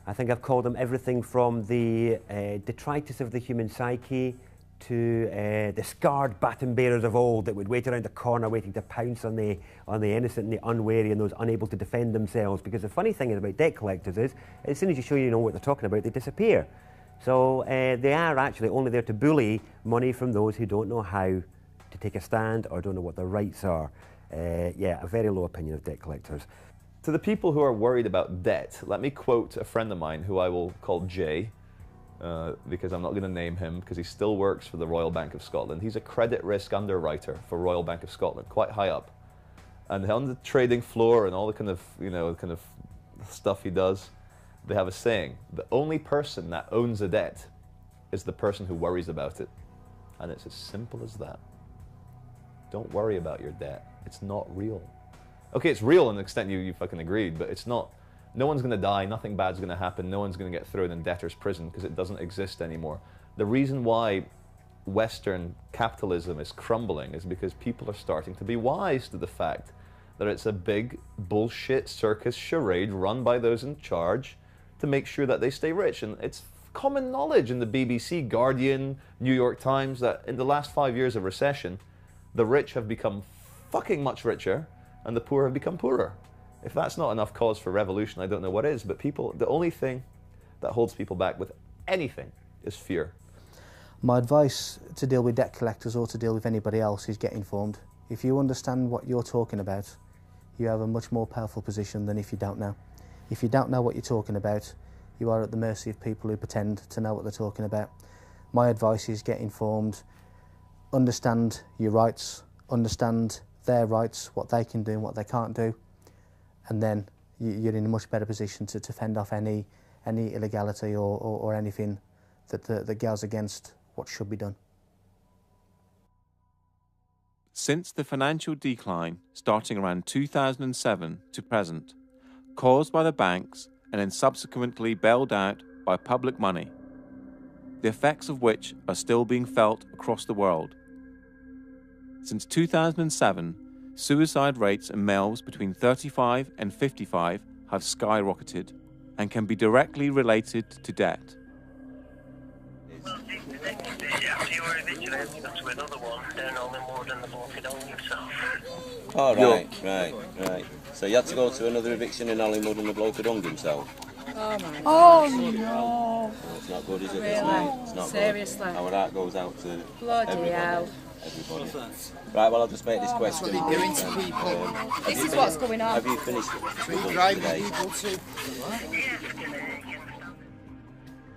I think I've called them everything from the detritus of the human psyche to the scarred baton bearers of old that would wait around the corner waiting to pounce on the innocent and the unwary and those unable to defend themselves. Because the funny thing about debt collectors is, as soon as you show you know what they're talking about, they disappear. So they are actually only there to bully money from those who don't know how to take a stand or don't know what their rights are. Yeah, a very low opinion of debt collectors. To the people who are worried about debt, let me quote a friend of mine who I will call Jay, because I'm not going to name him because he still works for the Royal Bank of Scotland. He's a credit risk underwriter for Royal Bank of Scotland, quite high up. And on the trading floor and all the kind of stuff he does, they have a saying: the only person that owns a debt is the person who worries about it. And it's as simple as that. Don't worry about your debt. It's not real. Okay, it's real in the extent you fucking agreed, but it's not. No one's going to die, nothing bad's going to happen, no one's going to get thrown in debtor's prison because it doesn't exist anymore. The reason why Western capitalism is crumbling is because people are starting to be wise to the fact that it's a big bullshit circus charade run by those in charge to make sure that they stay rich. And it's common knowledge in the BBC, Guardian, New York Times that in the last 5 years of recession, the rich have become fucking much richer and the poor have become poorer. If that's not enough cause for revolution, I don't know what is. But people, the only thing that holds people back with anything is fear. My advice to deal with debt collectors or to deal with anybody else is get informed. If you understand what you're talking about, you have a much more powerful position than if you don't know. If you don't know what you're talking about, you are at the mercy of people who pretend to know what they're talking about. My advice is get informed, understand your rights, understand their rights, what they can do and what they can't do, and then you're in a much better position to fend off any illegality or anything that goes against what should be done. Since the financial decline starting around 2007 to present, caused by the banks and then subsequently bailed out by public money, the effects of which are still being felt across the world. Since 2007, suicide rates in males between 35 and 55 have skyrocketed and can be directly related to debt. Oh, right. So you had to go to another eviction in Hollywood and the bloke had hung himself? Oh no! It's not good, is it? Really? It's not Seriously? good. Our heart goes out to Bloody hell. everybody. Right, well, I'll just make this question. What are you doing to people? This is what's going on. Have you finished today?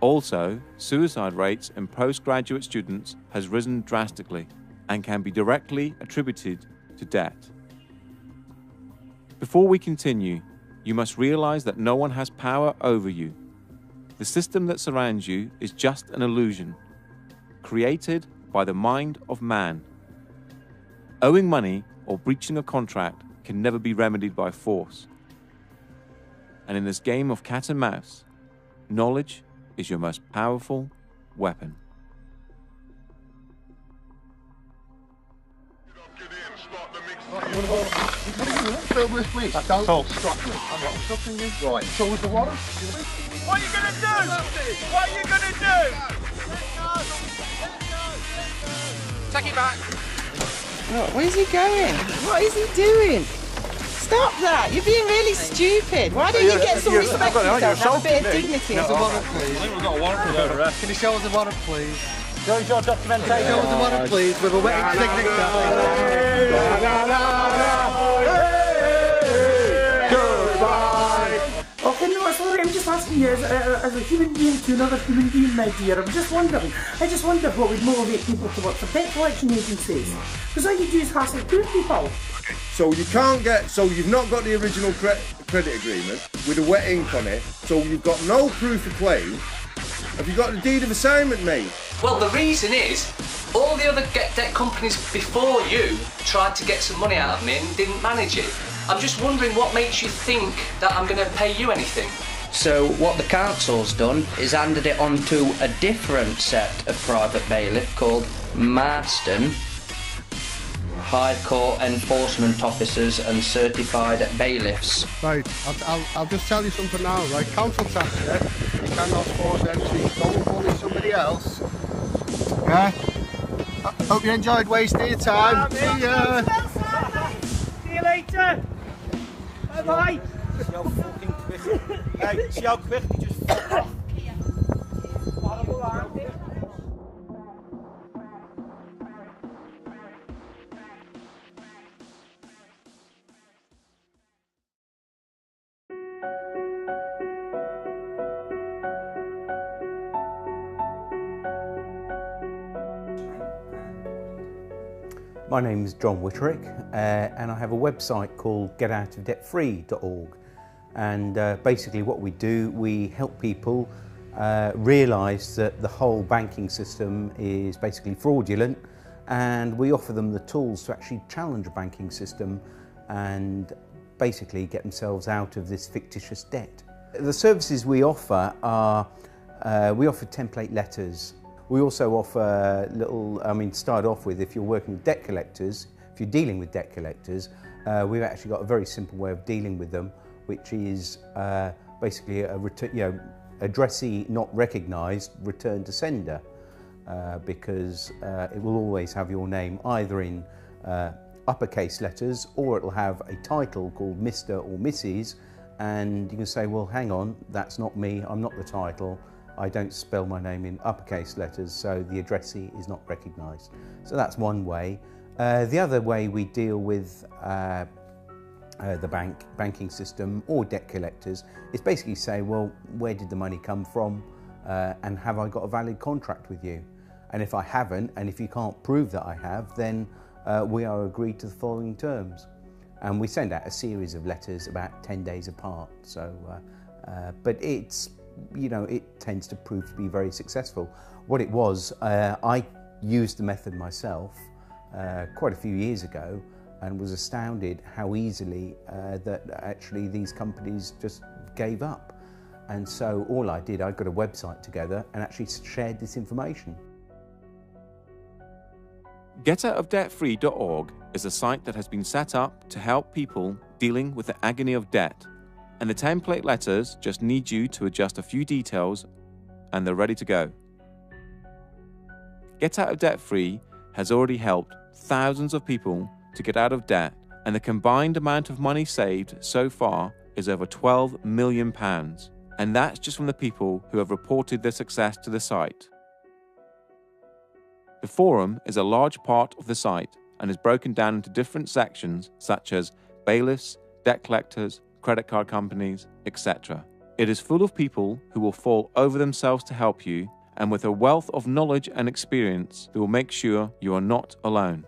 Also, suicide rates in postgraduate students has risen drastically and can be directly attributed to debt. Before we continue, you must realize that no one has power over you. The system that surrounds you is just an illusion, created by the mind of man. Owing money or breaching a contract can never be remedied by force. And in this game of cat and mouse, knowledge is your most powerful weapon. Right. So was the water? What are you going to do? What are you going to do? Take it back. Look, where's he going? What is he doing? Stop that! You're being really stupid. Why don't you get some respect for yourself? Have a bit of dignity. Show us the warrant, please. I think we've got a warrant for the arrest. Can you show us the warrant, please? Show us your documentation. Show us the warrant, please, with a wet signature. Okay, no, sorry, I'm just asking you as a human being to another human being, my dear. I just wonder what would motivate people to work for debt collection agencies. Because all you do is hassle poor people. So you can't get, so you've not got the original credit agreement with a wet ink on it, so you've got no proof of claim. Have you got the deed of assignment, mate? Well, the reason is, all the other debt companies before you tried to get some money out of me and didn't manage it. I'm just wondering what makes you think that I'm going to pay you anything. So what the council's done is handed it on to a different set of private bailiff called Marston, High Court Enforcement Officers and Certified Bailiffs. Right, I'll just tell you something now, right? Council tax, yeah? You cannot force entry. Go and bully somebody else. Yeah? I hope you enjoyed wasting your time. See ya! See you later! Bye-bye! See how fucking quick. Hey, see how quick you just fucked off. Horrible, aren't they? My name is John Whitterick, and I have a website called getoutofdebtfree.org. And basically what we do, we help people realise that the whole banking system is basically fraudulent, and we offer them the tools to actually challenge a banking system and basically get themselves out of this fictitious debt. The services we offer are, we offer template letters. We also offer start off with, if you're working with debt collectors, if you're dealing with debt collectors, we've actually got a very simple way of dealing with them, which is basically a addressee not recognised, return to sender, because it will always have your name either in uppercase letters, or it'll have a title called Mr. or Mrs. And you can say, well, hang on, that's not me, I'm not the title. I don't spell my name in uppercase letters, so the addressee is not recognised. So that's one way. The other way we deal with the banking system or debt collectors is basically say, well, where did the money come from, and have I got a valid contract with you? And if I haven't, and if you can't prove that I have, then we are agreed to the following terms. And we send out a series of letters about 10 days apart. So, but it's, it tends to prove to be very successful. What it was, I used the method myself quite a few years ago and was astounded how easily that actually these companies just gave up. And so all I did, I got a website together and actually shared this information. GetOutOfDebtFree.org is a site that has been set up to help people dealing with the agony of debt. And the template letters just need you to adjust a few details and they're ready to go. Get Out of Debt Free has already helped thousands of people to get out of debt, and the combined amount of money saved so far is over £12 million. And that's just from the people who have reported their success to the site. The forum is a large part of the site and is broken down into different sections such as bailiffs, debt collectors, credit card companies, etc. It is full of people who will fall over themselves to help you, and with a wealth of knowledge and experience that will make sure you are not alone.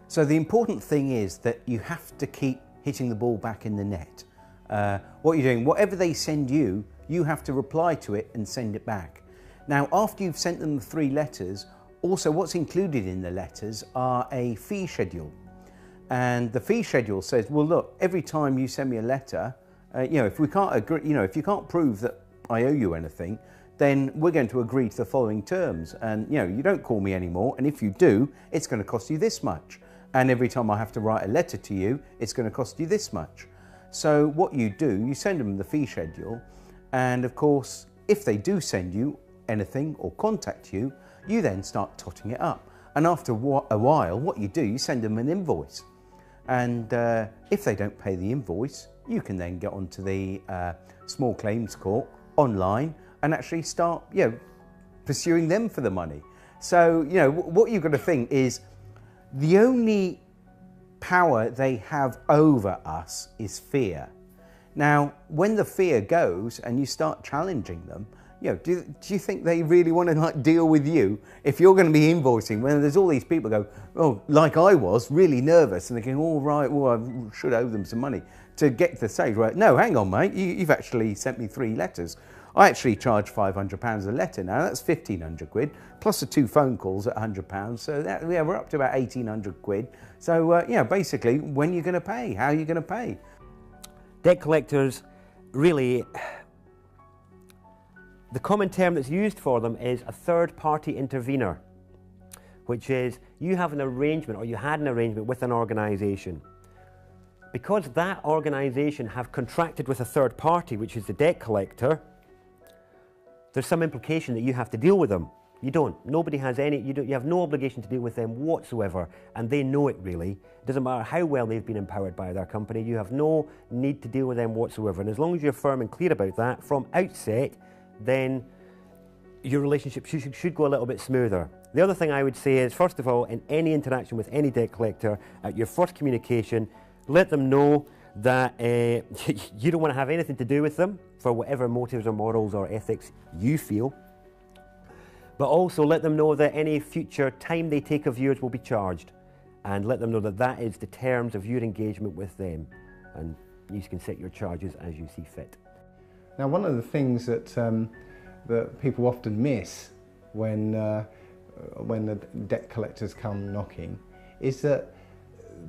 So the important thing is that you have to keep hitting the ball back in the net. What you're doing, whatever they send you, you have to reply to it and send it back. Now, after you've sent them the 3 letters, also what's included in the letters are a fee schedule. And the fee schedule says, well, look, every time you send me a letter, if we can't agree, if you can't prove that I owe you anything, then we're going to agree to the following terms. And, you don't call me anymore. And if you do, it's going to cost you this much. And every time I have to write a letter to you, it's going to cost you this much. So what you do, you send them the fee schedule. And of course, if they do send you anything or contact you, you then start totting it up. And after a while, what you do, you send them an invoice. And if they don't pay the invoice, you can then get onto the small claims court online and actually start, pursuing them for the money. So, what you've got to think is the only power they have over us is fear. Now, when the fear goes and you start challenging them, do you think they really want to deal with you if you're going to be invoicing when there's all these people go, oh, like I was, really nervous, and they're going, all right, well, I should owe them some money to get to the stage, right? No, hang on, mate, you've actually sent me 3 letters. I actually charge £500 a letter now. That's 1,500 quid, plus the 2 phone calls at £100. So that, we're up to about 1,800 quid. So basically, when are you going to pay? How are you going to pay? Debt collectors, really, the common term that's used for them is a third-party intervener, which is you have an arrangement, or you had an arrangement with an organisation. Because that organisation have contracted with a third party, which is the debt collector, there's some implication that you have to deal with them. You don't. Nobody has any, you have no obligation to deal with them whatsoever, and they know it really. It doesn't matter how well they've been empowered by their company, you have no need to deal with them whatsoever. And as long as you're firm and clear about that from outset, then your relationship should go a little bit smoother. The other thing I would say is, first of all, in any interaction with any debt collector, at your first communication, let them know that you don't want to have anything to do with them for whatever motives or morals or ethics you feel. But also let them know that any future time they take of yours will be charged, and let them know that that is the terms of your engagement with them, and you can set your charges as you see fit. Now, one of the things that that people often miss when the debt collectors come knocking is that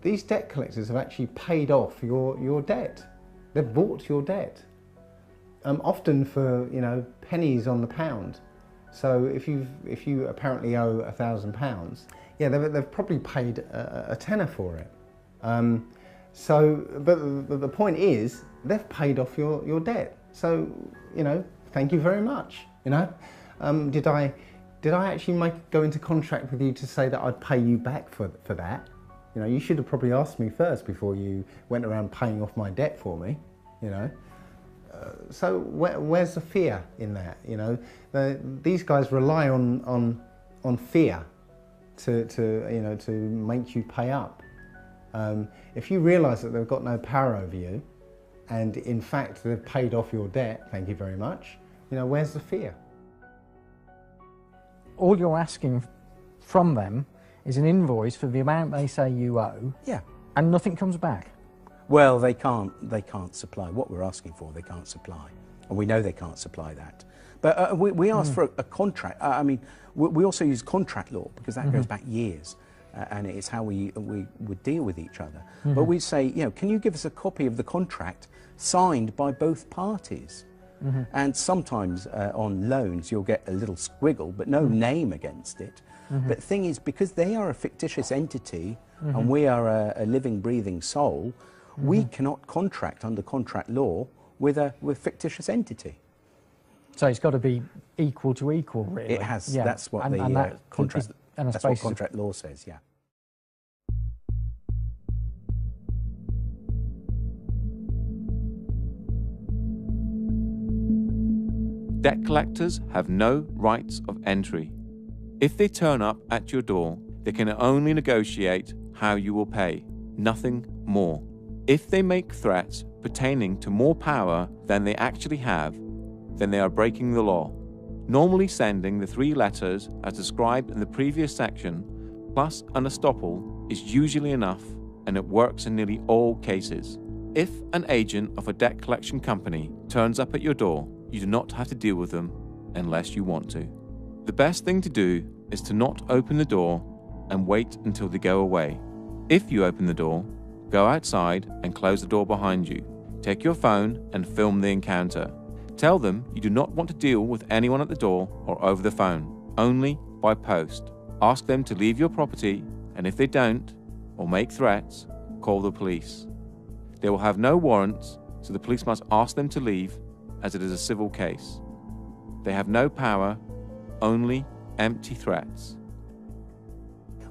these debt collectors have actually paid off your debt. They've bought your debt, often for pennies on the pound. So if you apparently owe £1,000, yeah, they've probably paid a tenner for it. But the point is, they've paid off your debt. So thank you very much. Did I actually go into contract with you to say that I'd pay you back for that? You should have probably asked me first before you went around paying off my debt for me. So where's the fear in that? These guys rely on fear to make you pay up. If you realise that they've got no power over you, and in fact they've paid off your debt, thank you very much. Where's the fear? All you're asking from them is an invoice for the amount they say you owe. Yeah. And nothing comes back. Well, they can't supply what we're asking for. They can't supply, and we know they can't supply that. But we asked for a contract. We also use contract law because that goes back years, and it's how we would deal with each other. But we'd say, can you give us a copy of the contract signed by both parties? And sometimes on loans you'll get a little squiggle, but no name against it. But the thing is, because they are a fictitious entity and we are a living, breathing soul, we cannot contract under contract law with a fictitious entity. So it's got to be equal to equal, really. It has. Yeah. That's what contract. That's what contract law says. Yeah. Debt collectors have no rights of entry. If they turn up at your door, they can only negotiate how you will pay, nothing more. If they make threats pertaining to more power than they actually have, then they are breaking the law. Normally sending the 3 letters as described in the previous section, plus an estoppel, is usually enough, and it works in nearly all cases. If an agent of a debt collection company turns up at your door, you do not have to deal with them unless you want to. The best thing to do is to not open the door and wait until they go away. If you open the door, go outside and close the door behind you. Take your phone and film the encounter. Tell them you do not want to deal with anyone at the door or over the phone, only by post. Ask them to leave your property, and if they don't, or make threats, call the police. They will have no warrants, so the police must ask them to leave, as it is a civil case. They have no power, only empty threats.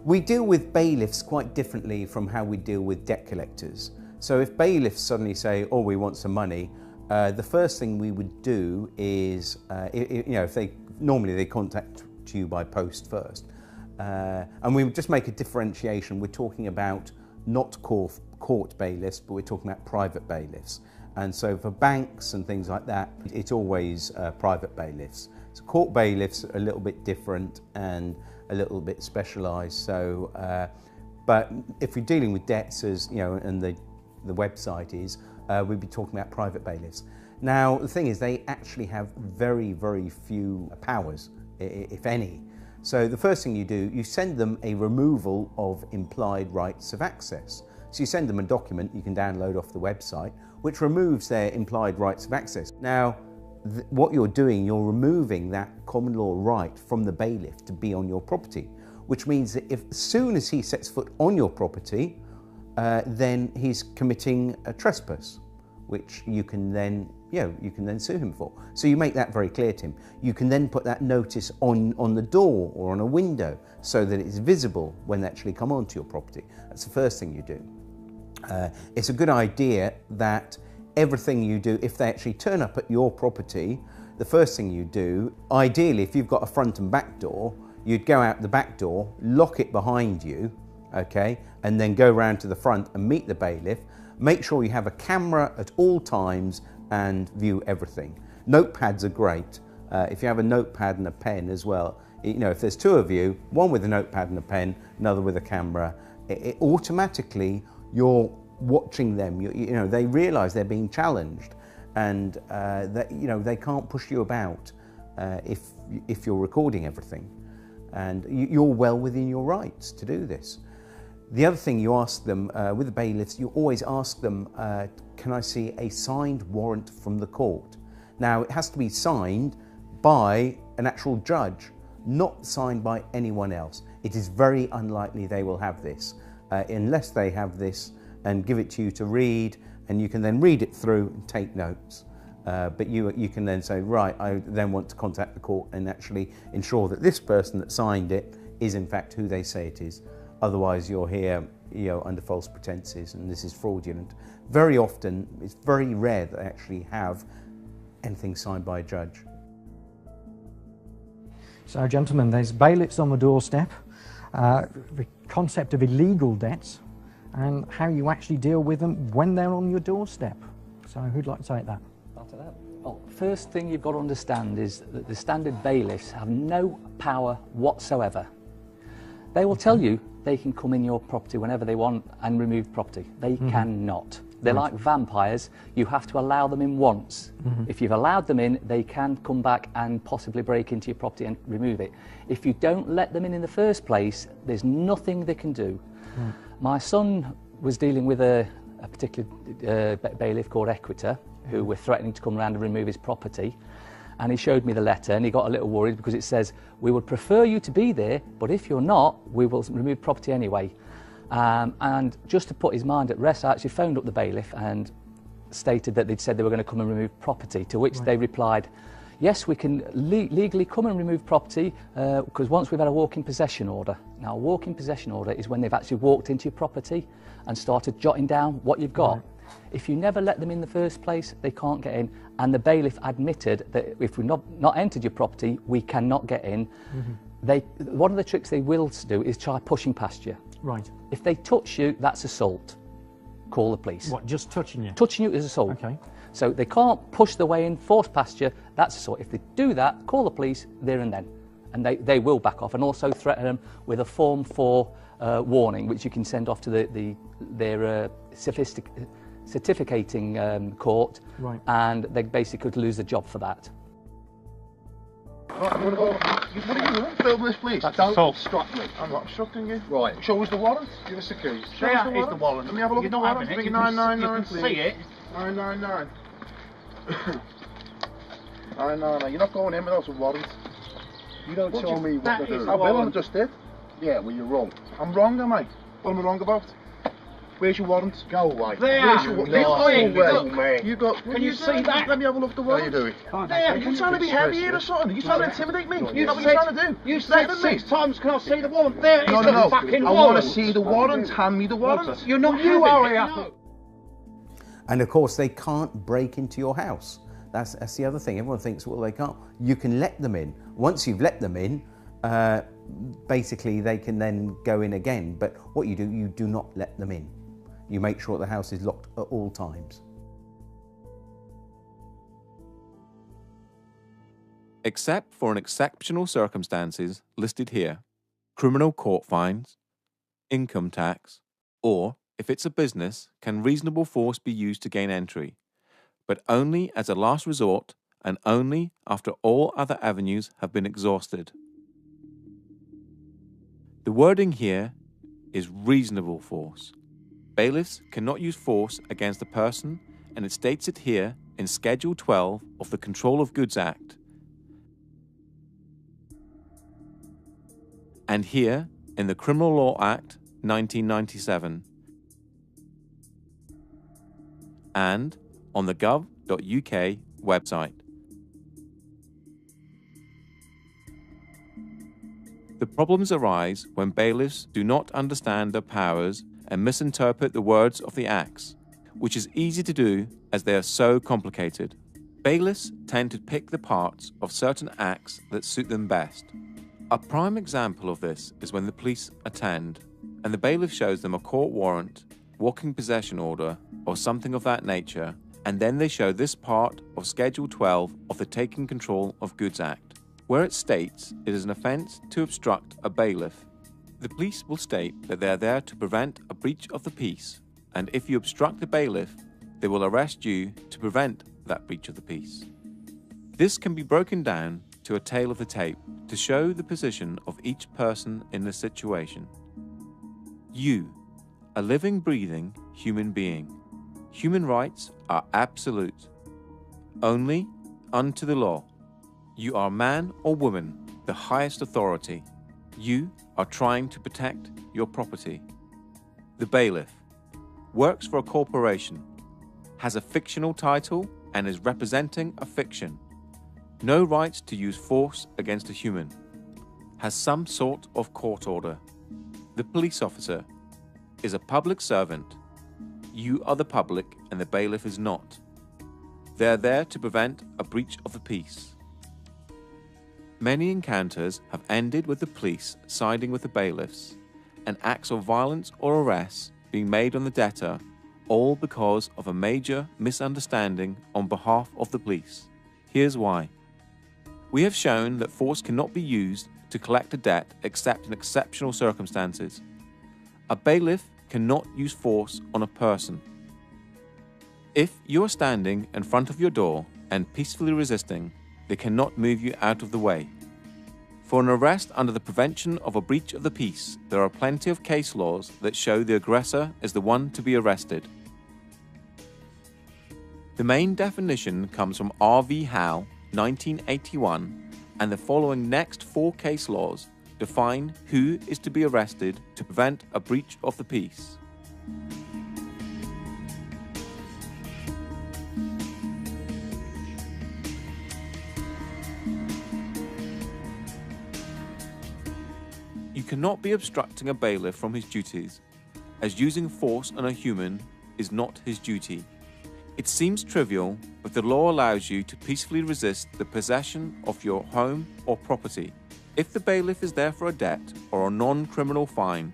We deal with bailiffs quite differently from how we deal with debt collectors. So if bailiffs suddenly say, oh, we want some money, the first thing we would do is, if normally they contact you by post first. And we would just make a differentiation. We're talking about not court bailiffs, but we're talking about private bailiffs. And so for banks and things like that, it's always private bailiffs. So court bailiffs are a little bit different and a little bit specialised. So, but if you're dealing with debts, as you know, and the website is, we'd be talking about private bailiffs. Now, the thing is, they actually have very, very few powers, if any. So the first thing you do, you send them a removal of implied rights of access. So you send them a document you can download off the website, which removes their implied rights of access. Now, what you're doing, you're removing that common law right from the bailiff to be on your property, which means that as soon as he sets foot on your property, then he's committing a trespass, which you can then sue him for. So you make that very clear to him. You can then put that notice on the door or on a window so that it's visible when they actually come onto your property. That's the first thing you do. It's a good idea that everything you do, if they actually turn up at your property, the first thing you do, ideally if you've got a front and back door, you'd go out the back door, lock it behind you, okay, and then go round to the front and meet the bailiff. Make sure you have a camera at all times and view everything. Notepads are great. If you have a notepad and a pen as well, if there's 2 of you, one with a notepad and a pen, another with a camera, it automatically you're watching them. They realise they're being challenged, and that they can't push you about if you're recording everything, and you're well within your rights to do this. The other thing you ask them with the bailiffs, you always ask them, can I see a signed warrant from the court? Now, it has to be signed by an actual judge, not signed by anyone else. It is very unlikely they will have this, unless they have this and give it to you to read, and you can then read it through and take notes. But you can then say, right, I then want to contact the court and actually ensure that this person that signed it is in fact who they say it is. Otherwise you're here under false pretenses, and this is fraudulent. Very often, it's very rare that they actually have anything signed by a judge. So gentlemen, there's bailiffs on the doorstep, the concept of illegal debts, and how you actually deal with them when they're on your doorstep. So who'd like to take that? After that. Well, first thing you've got to understand is that the standard bailiffs have no power whatsoever. They will tell you they can come in your property whenever they want and remove property. They cannot. They're like vampires. You have to allow them in once. If you've allowed them in, they can come back and possibly break into your property and remove it. If you don't let them in the first place, there's nothing they can do. My son was dealing with a particular bailiff called Equita, who were threatening to come around and remove his property. And he showed me the letter, and he got a little worried because it says, "We would prefer you to be there, but if you're not, we will remove property anyway." And just to put his mind at rest, I actually phoned up the bailiff and stated that they'd said they were going to come and remove property, to which they replied, "Yes, we can legally come and remove property because once we've had a walk-in possession order." Now, a walk-in possession order is when they've actually walked into your property and started jotting down what you've got. Right. If you never let them in the first place, they can't get in. And the bailiff admitted that if we've not entered your property, we cannot get in. Mm-hmm. One of the tricks they will do is try pushing past you. Right. If they touch you, that's assault. Call the police. What, just touching you? Touching you is assault. Okay. So they can't push the way in, force past you, that's assault. If they do that, call the police there and then. And they will back off, and also threaten them with a Form 4 warning, which you can send off to their certificating court, right. And they basically could lose the job for that. Right, I'm going to go. What are you doing? Film this, please. Don't obstruct me. I'm not obstructing you. Right. Show us the warrant. Give us the keys. Show us the warrant. Let me have a look at the warrant. Bring 999, please. See it. 999. 999. You're not going in without a warrant. You don't tell me what to do. I will. I just did. Yeah, well, you're wrong. I'm wrong, am I? What am I wrong about? Where's your warrant? Go away. There. You got. Can you see that? Let me have a look at the warrant. How you doing? There. You trying to be heavy here or something? Are you trying to intimidate me? You know what you're trying to do? You said 6 times, can I see the warrant? There is the fucking warrant. I want to see the warrant. Hand me the warrant. You're not you are here. And of course, they can't break into your house. That's the other thing. Everyone thinks, well, they can't. You can let them in. Once you've let them in, basically they can then go in again. But what you do not let them in. You make sure the house is locked at all times. Except for in exceptional circumstances listed here, criminal court fines, income tax, or, if it's a business, can reasonable force be used to gain entry, but only as a last resort and only after all other avenues have been exhausted. The wording here is reasonable force. Bailiffs cannot use force against a person, and it states it here in Schedule 12 of the Control of Goods Act, and here in the Criminal Law Act 1997, and on the gov.uk website. The problems arise when bailiffs do not understand their powers and misinterpret the words of the acts, which is easy to do as they are so complicated. Bailiffs tend to pick the parts of certain acts that suit them best. A prime example of this is when the police attend and the bailiff shows them a court warrant, walking possession order, or something of that nature, and then they show this part of Schedule 12 of the Taking Control of Goods Act, where it states it is an offence to obstruct a bailiff. The police will state that they are there to prevent a breach of the peace, and if you obstruct the bailiff, they will arrest you to prevent that breach of the peace. This can be broken down to a tale of the tape to show the position of each person in the situation. You, a living, breathing human being. Human rights are absolute. Only unto the law. You are man or woman, the highest authority. You are trying to protect your property. The bailiff works for a corporation, has a fictional title and is representing a fiction. No right to use force against a human. Has some sort of court order. The police officer is a public servant. You are the public and the bailiff is not. They are there to prevent a breach of the peace. Many encounters have ended with the police siding with the bailiffs, and acts of violence or arrests being made on the debtor, all because of a major misunderstanding on behalf of the police. Here's why. We have shown that force cannot be used to collect a debt except in exceptional circumstances. A bailiff cannot use force on a person. If you are standing in front of your door and peacefully resisting, they cannot move you out of the way. For an arrest under the prevention of a breach of the peace, there are plenty of case laws that show the aggressor is the one to be arrested. The main definition comes from R.V. Howe, 1981, and the following next 4 case laws define who is to be arrested to prevent a breach of the peace. You cannot be obstructing a bailiff from his duties, as using force on a human is not his duty. It seems trivial, but the law allows you to peacefully resist the possession of your home or property. If the bailiff is there for a debt or a non-criminal fine,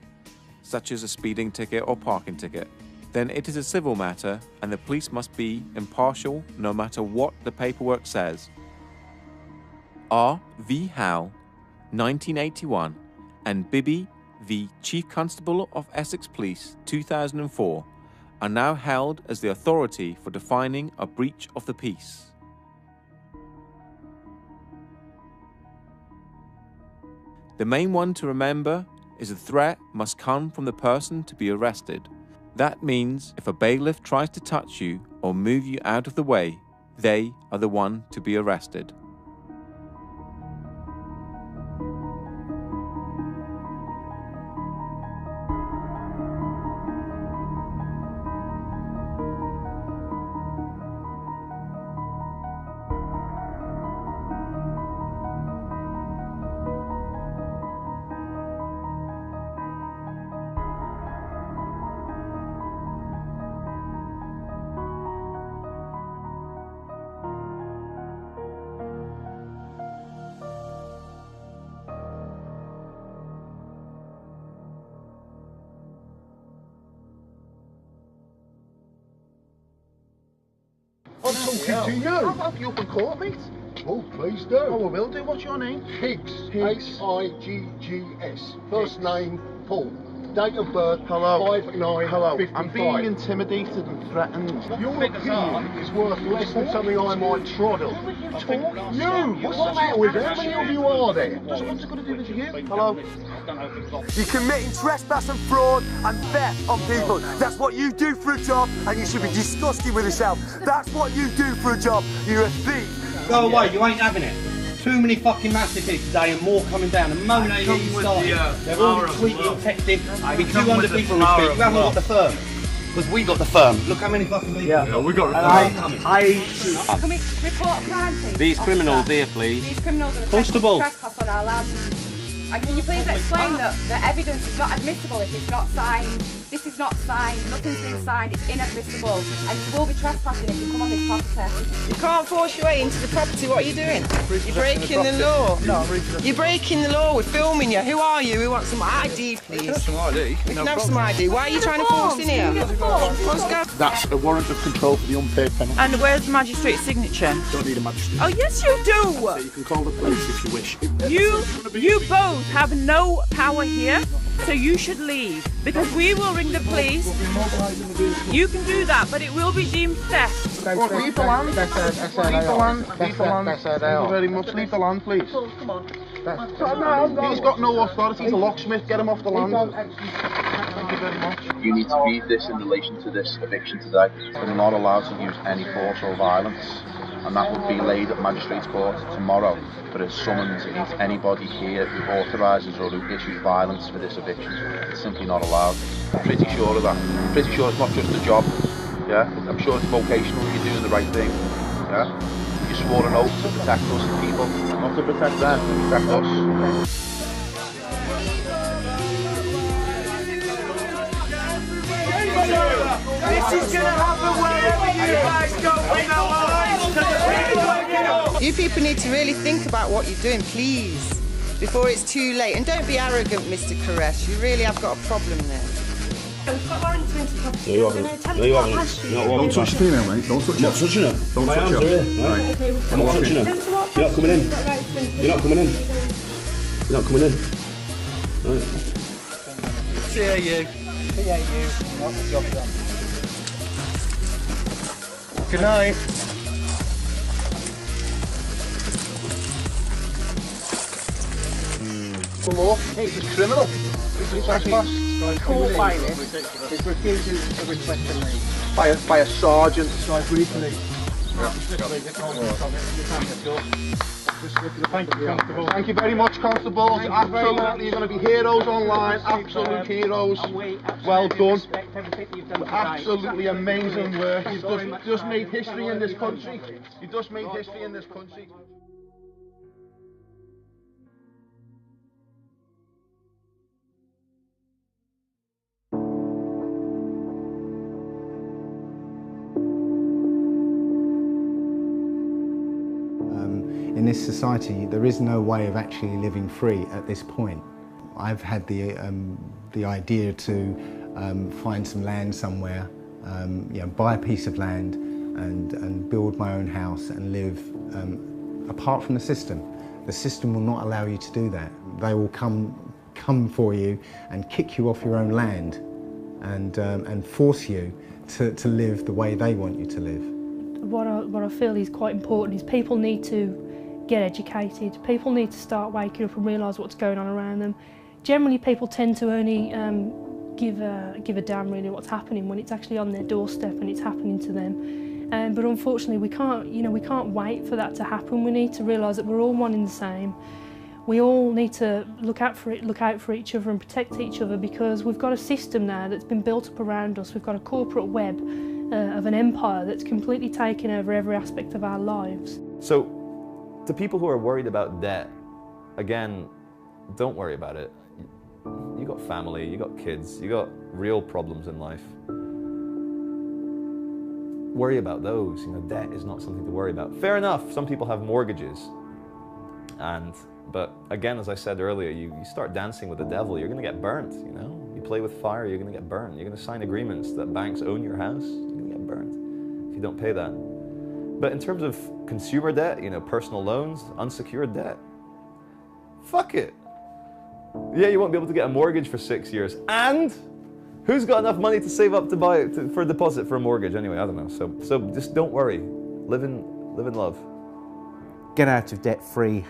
such as a speeding ticket or parking ticket, then it is a civil matter and the police must be impartial no matter what the paperwork says. R.V. Howe, 1981, and Bibby v. Chief Constable of Essex Police, 2004, are now held as the authority for defining a breach of the peace. The main one to remember is the threat must come from the person to be arrested. That means if a bailiff tries to touch you or move you out of the way, they are the one to be arrested. I'm talking to you. I'll help you up in court, mate. Oh, please do. Oh, I will do. What's your name? Higgs. H-I-G-G-S. First name, Paul. Date of birth, 5/9/55. I'm being intimidated and threatened. Your opinion is worth less than something I might trod on. You! What's the matter with you? How many of you are there? What's it got to do with you? Hello? You're committing trespass and fraud and theft on people. That's what you do for a job, and you should be disgusted with yourself. That's what you do for a job. You're a thief. Go away, you ain't having it. Too many fucking massacres today and more coming down. And Monet ain't even started. They're all tweeting, texting. With 200 people in the street. You haven't got the firm. Because we got the firm. Look how many fucking people. Yeah, we got Can we report a crime, please? These criminals here, please. These criminals are Constable. trespass on our land. And can you please explain that the evidence is not admissible if it's not signed? This is not signed, nothing's been signed, it's inadmissible, and you will be trespassing if you come on this property. You can't force your way into the property. What are you doing? You're breaking the law. No, you're breaking the law. We're filming you. Who are you? We want some ID, please. We can have some ID. We can have some ID. Why are you trying to force in here? Let's go. That's a warrant of control for the unpaid penalty. And where's the magistrate's signature? Don't need a magistrate. Oh, yes, you do. So you can call the police if you wish. You both have no power here, so you should leave. Because we will ring the police. You can do that, but it will be deemed theft. Leave the land. Leave the land. Leave the land. Thank you very much. Leave the land, please. Come on. He's got no authority. He's a locksmith. Get him off the land. Thank you very much. You need to read this in relation to this eviction today. We're not allowed to use any force or violence, and that would be laid at Magistrates Court tomorrow for a summons against anybody here who authorises or who issues violence for this eviction. It's simply not allowed. I'm pretty sure of that. I'm pretty sure it's not just a job. Yeah, I'm sure it's vocational. You're doing the right thing. Yeah, you swore an oath to protect us, the people, not to protect them, to protect us. This is going to happen wherever you guys go from now on. You people need to really think about what you're doing, please, before it's too late. And don't be arrogant, Mr. Koresh. You really have got a problem there. We've got warrants to enter the property. No, you haven't. No, you haven't. Don't touch the female, mate. Don't touch her. Not touching her. Don't touch her. Right. I'm not touching her. You're not coming in. You're not coming in. You're not coming in. Right. CAU. Not the job done. Good night. The law. It's a criminal. It's a trespass. Caught by this. It's refusing to request a leave. By a sergeant. So I agreed to leave. Thank you very much, constables. Absolutely, you're going to be heroes online. Absolute heroes. Well done. Absolutely amazing work. You've just made history in this country. You've just made history in this country. In this society, there is no way of actually living free at this point. I've had the idea to find some land somewhere, you know, buy a piece of land and build my own house and live apart from the system. The system will not allow you to do that. They will come for you and kick you off your own land and force you to live the way they want you to live. What I feel is quite important is people need to get educated. People need to start waking up and realise what's going on around them. Generally, people tend to only give a damn really what's happening when it's actually on their doorstep and it's happening to them. But unfortunately, we can't wait for that to happen. We need to realise that we're all one and the same. We all need to look out for each other and protect each other, because we've got a system now that's been built up around us. We've got a corporate web of an empire that's completely taken over every aspect of our lives. So, to people who are worried about debt, again, don't worry about it. You got family, you got kids, you got real problems in life. Worry about those. You know, debt is not something to worry about. Fair enough, some people have mortgages, but again, as I said earlier, you start dancing with the devil, you're going to get burnt. You know, you play with fire, you're going to get burnt. You're going to sign agreements that banks own your house, you're going to get burnt if you don't pay that. But in terms of consumer debt, you know, personal loans, unsecured debt, fuck it. Yeah, you won't be able to get a mortgage for 6 years. And who's got enough money to save up to buy it for a deposit for a mortgage? Anyway, I don't know. So just don't worry. Live in love. Get Out of Debt Free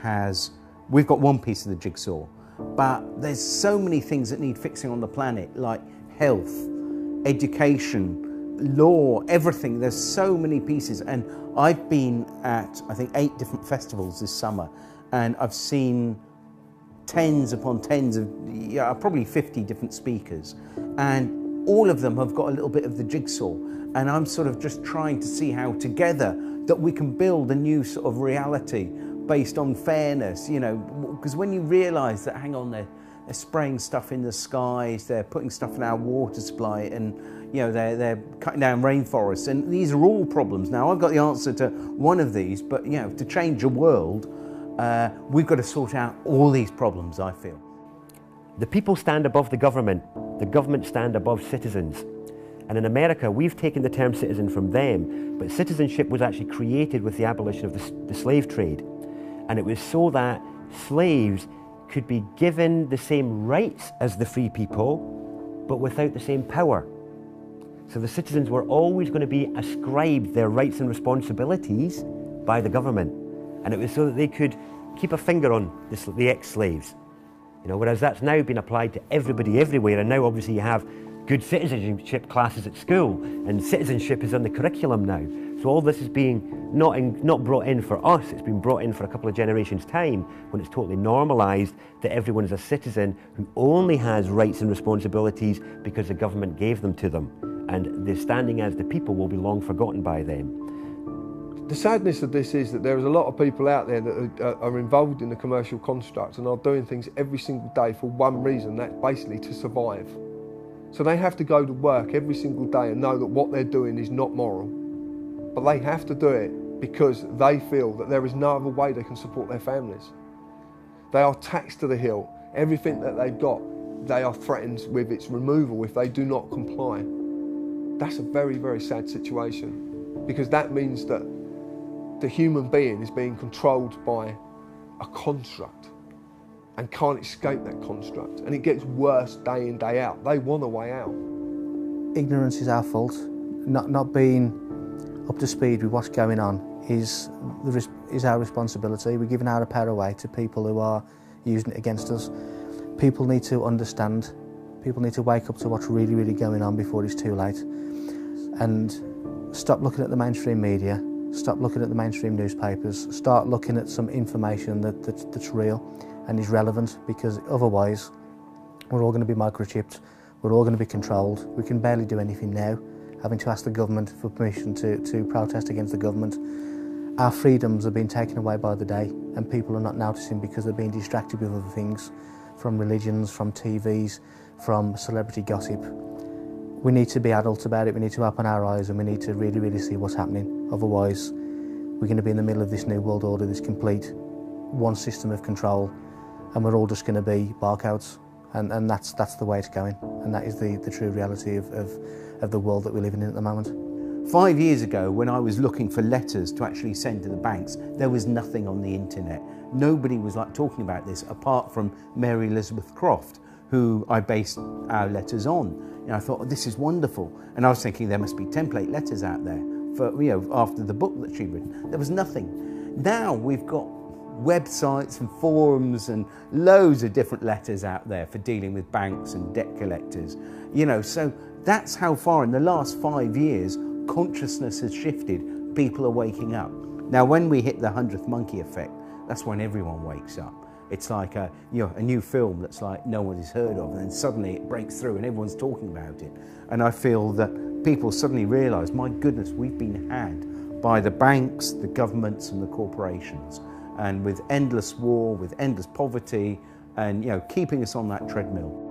we've got one piece of the jigsaw, but there's so many things that need fixing on the planet, like health, education, law, everything. There's so many pieces, and I've been at, I think, 8 different festivals this summer, and I've seen tens upon tens of, probably 50 different speakers, and all of them have got a little bit of the jigsaw, and I'm sort of just trying to see how together that we can build a new sort of reality based on fairness, you know, because when you realise that, hang on, they're spraying stuff in the skies, they're putting stuff in our water supply, and you know, they're cutting down rainforests, and these are all problems. Now, I've got the answer to one of these, but you know, to change the world, we've got to sort out all these problems, I feel. The people stand above the government stand above citizens. And in America, we've taken the term citizen from them, but citizenship was actually created with the abolition of the slave trade. And it was so that slaves could be given the same rights as the free people, but without the same power. So the citizens were always going to be ascribed their rights and responsibilities by the government. And it was so that they could keep a finger on the ex-slaves. You know, whereas that's now been applied to everybody everywhere, and now obviously you have good citizenship classes at school, and citizenship is on the curriculum now. So all this is being not brought in for us, it's been brought in for a couple of generations' time, when it's totally normalised that everyone is a citizen who only has rights and responsibilities because the government gave them to them. And the standing as the people will be long forgotten by them. The sadness of this is that there is a lot of people out there that are involved in the commercial construct and are doing things every single day for one reason, that's basically to survive. So they have to go to work every single day and know that what they're doing is not moral. But they have to do it because they feel that there is no other way they can support their families. They are taxed to the hill. Everything that they've got, they are threatened with its removal if they do not comply. That's a very, very sad situation, because that means that the human being is being controlled by a construct and can't escape that construct, and it gets worse day in, day out. They want a way out. Ignorance is our fault. Not being up to speed with what's going on is our responsibility. We're giving our power away to people who are using it against us. People need to understand. People need to wake up to what's really, really going on before it's too late, and stop looking at the mainstream media Stop looking at the mainstream newspapers. Start looking at some information that's real and is relevant, because otherwise we're all going to be microchipped, we're all going to be controlled. We can barely do anything now, having to ask the government for permission to protest against the government. Our freedoms are being taken away by the day, and people are not noticing because they're being distracted with other things, from religions, from TVs, from celebrity gossip. We need to be adults about it, we need to open our eyes, and we need to really, really see what's happening. Otherwise, we're going to be in the middle of this new world order, this complete one system of control, and we're all just going to be barcodes. And that's the way it's going, and that is the true reality of the world that we're living in at the moment. 5 years ago, when I was looking for letters to actually send to the banks, there was nothing on the internet. Nobody was like talking about this, apart from Mary Elizabeth Croft, who I based our letters on. And I thought, oh, this is wonderful. And I was thinking there must be template letters out there for, you know, after the book that she'd written. There was nothing. Now we've got websites and forums and loads of different letters out there for dealing with banks and debt collectors. You know, so that's how far in the last 5 years consciousness has shifted. People are waking up. Now, when we hit the 100th monkey effect, that's when everyone wakes up. It's like a new film that's like no one has heard of, and then suddenly it breaks through and everyone's talking about it. And I feel that people suddenly realise, my goodness, we've been had by the banks, the governments and the corporations, and with endless war, with endless poverty, and keeping us on that treadmill.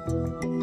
you.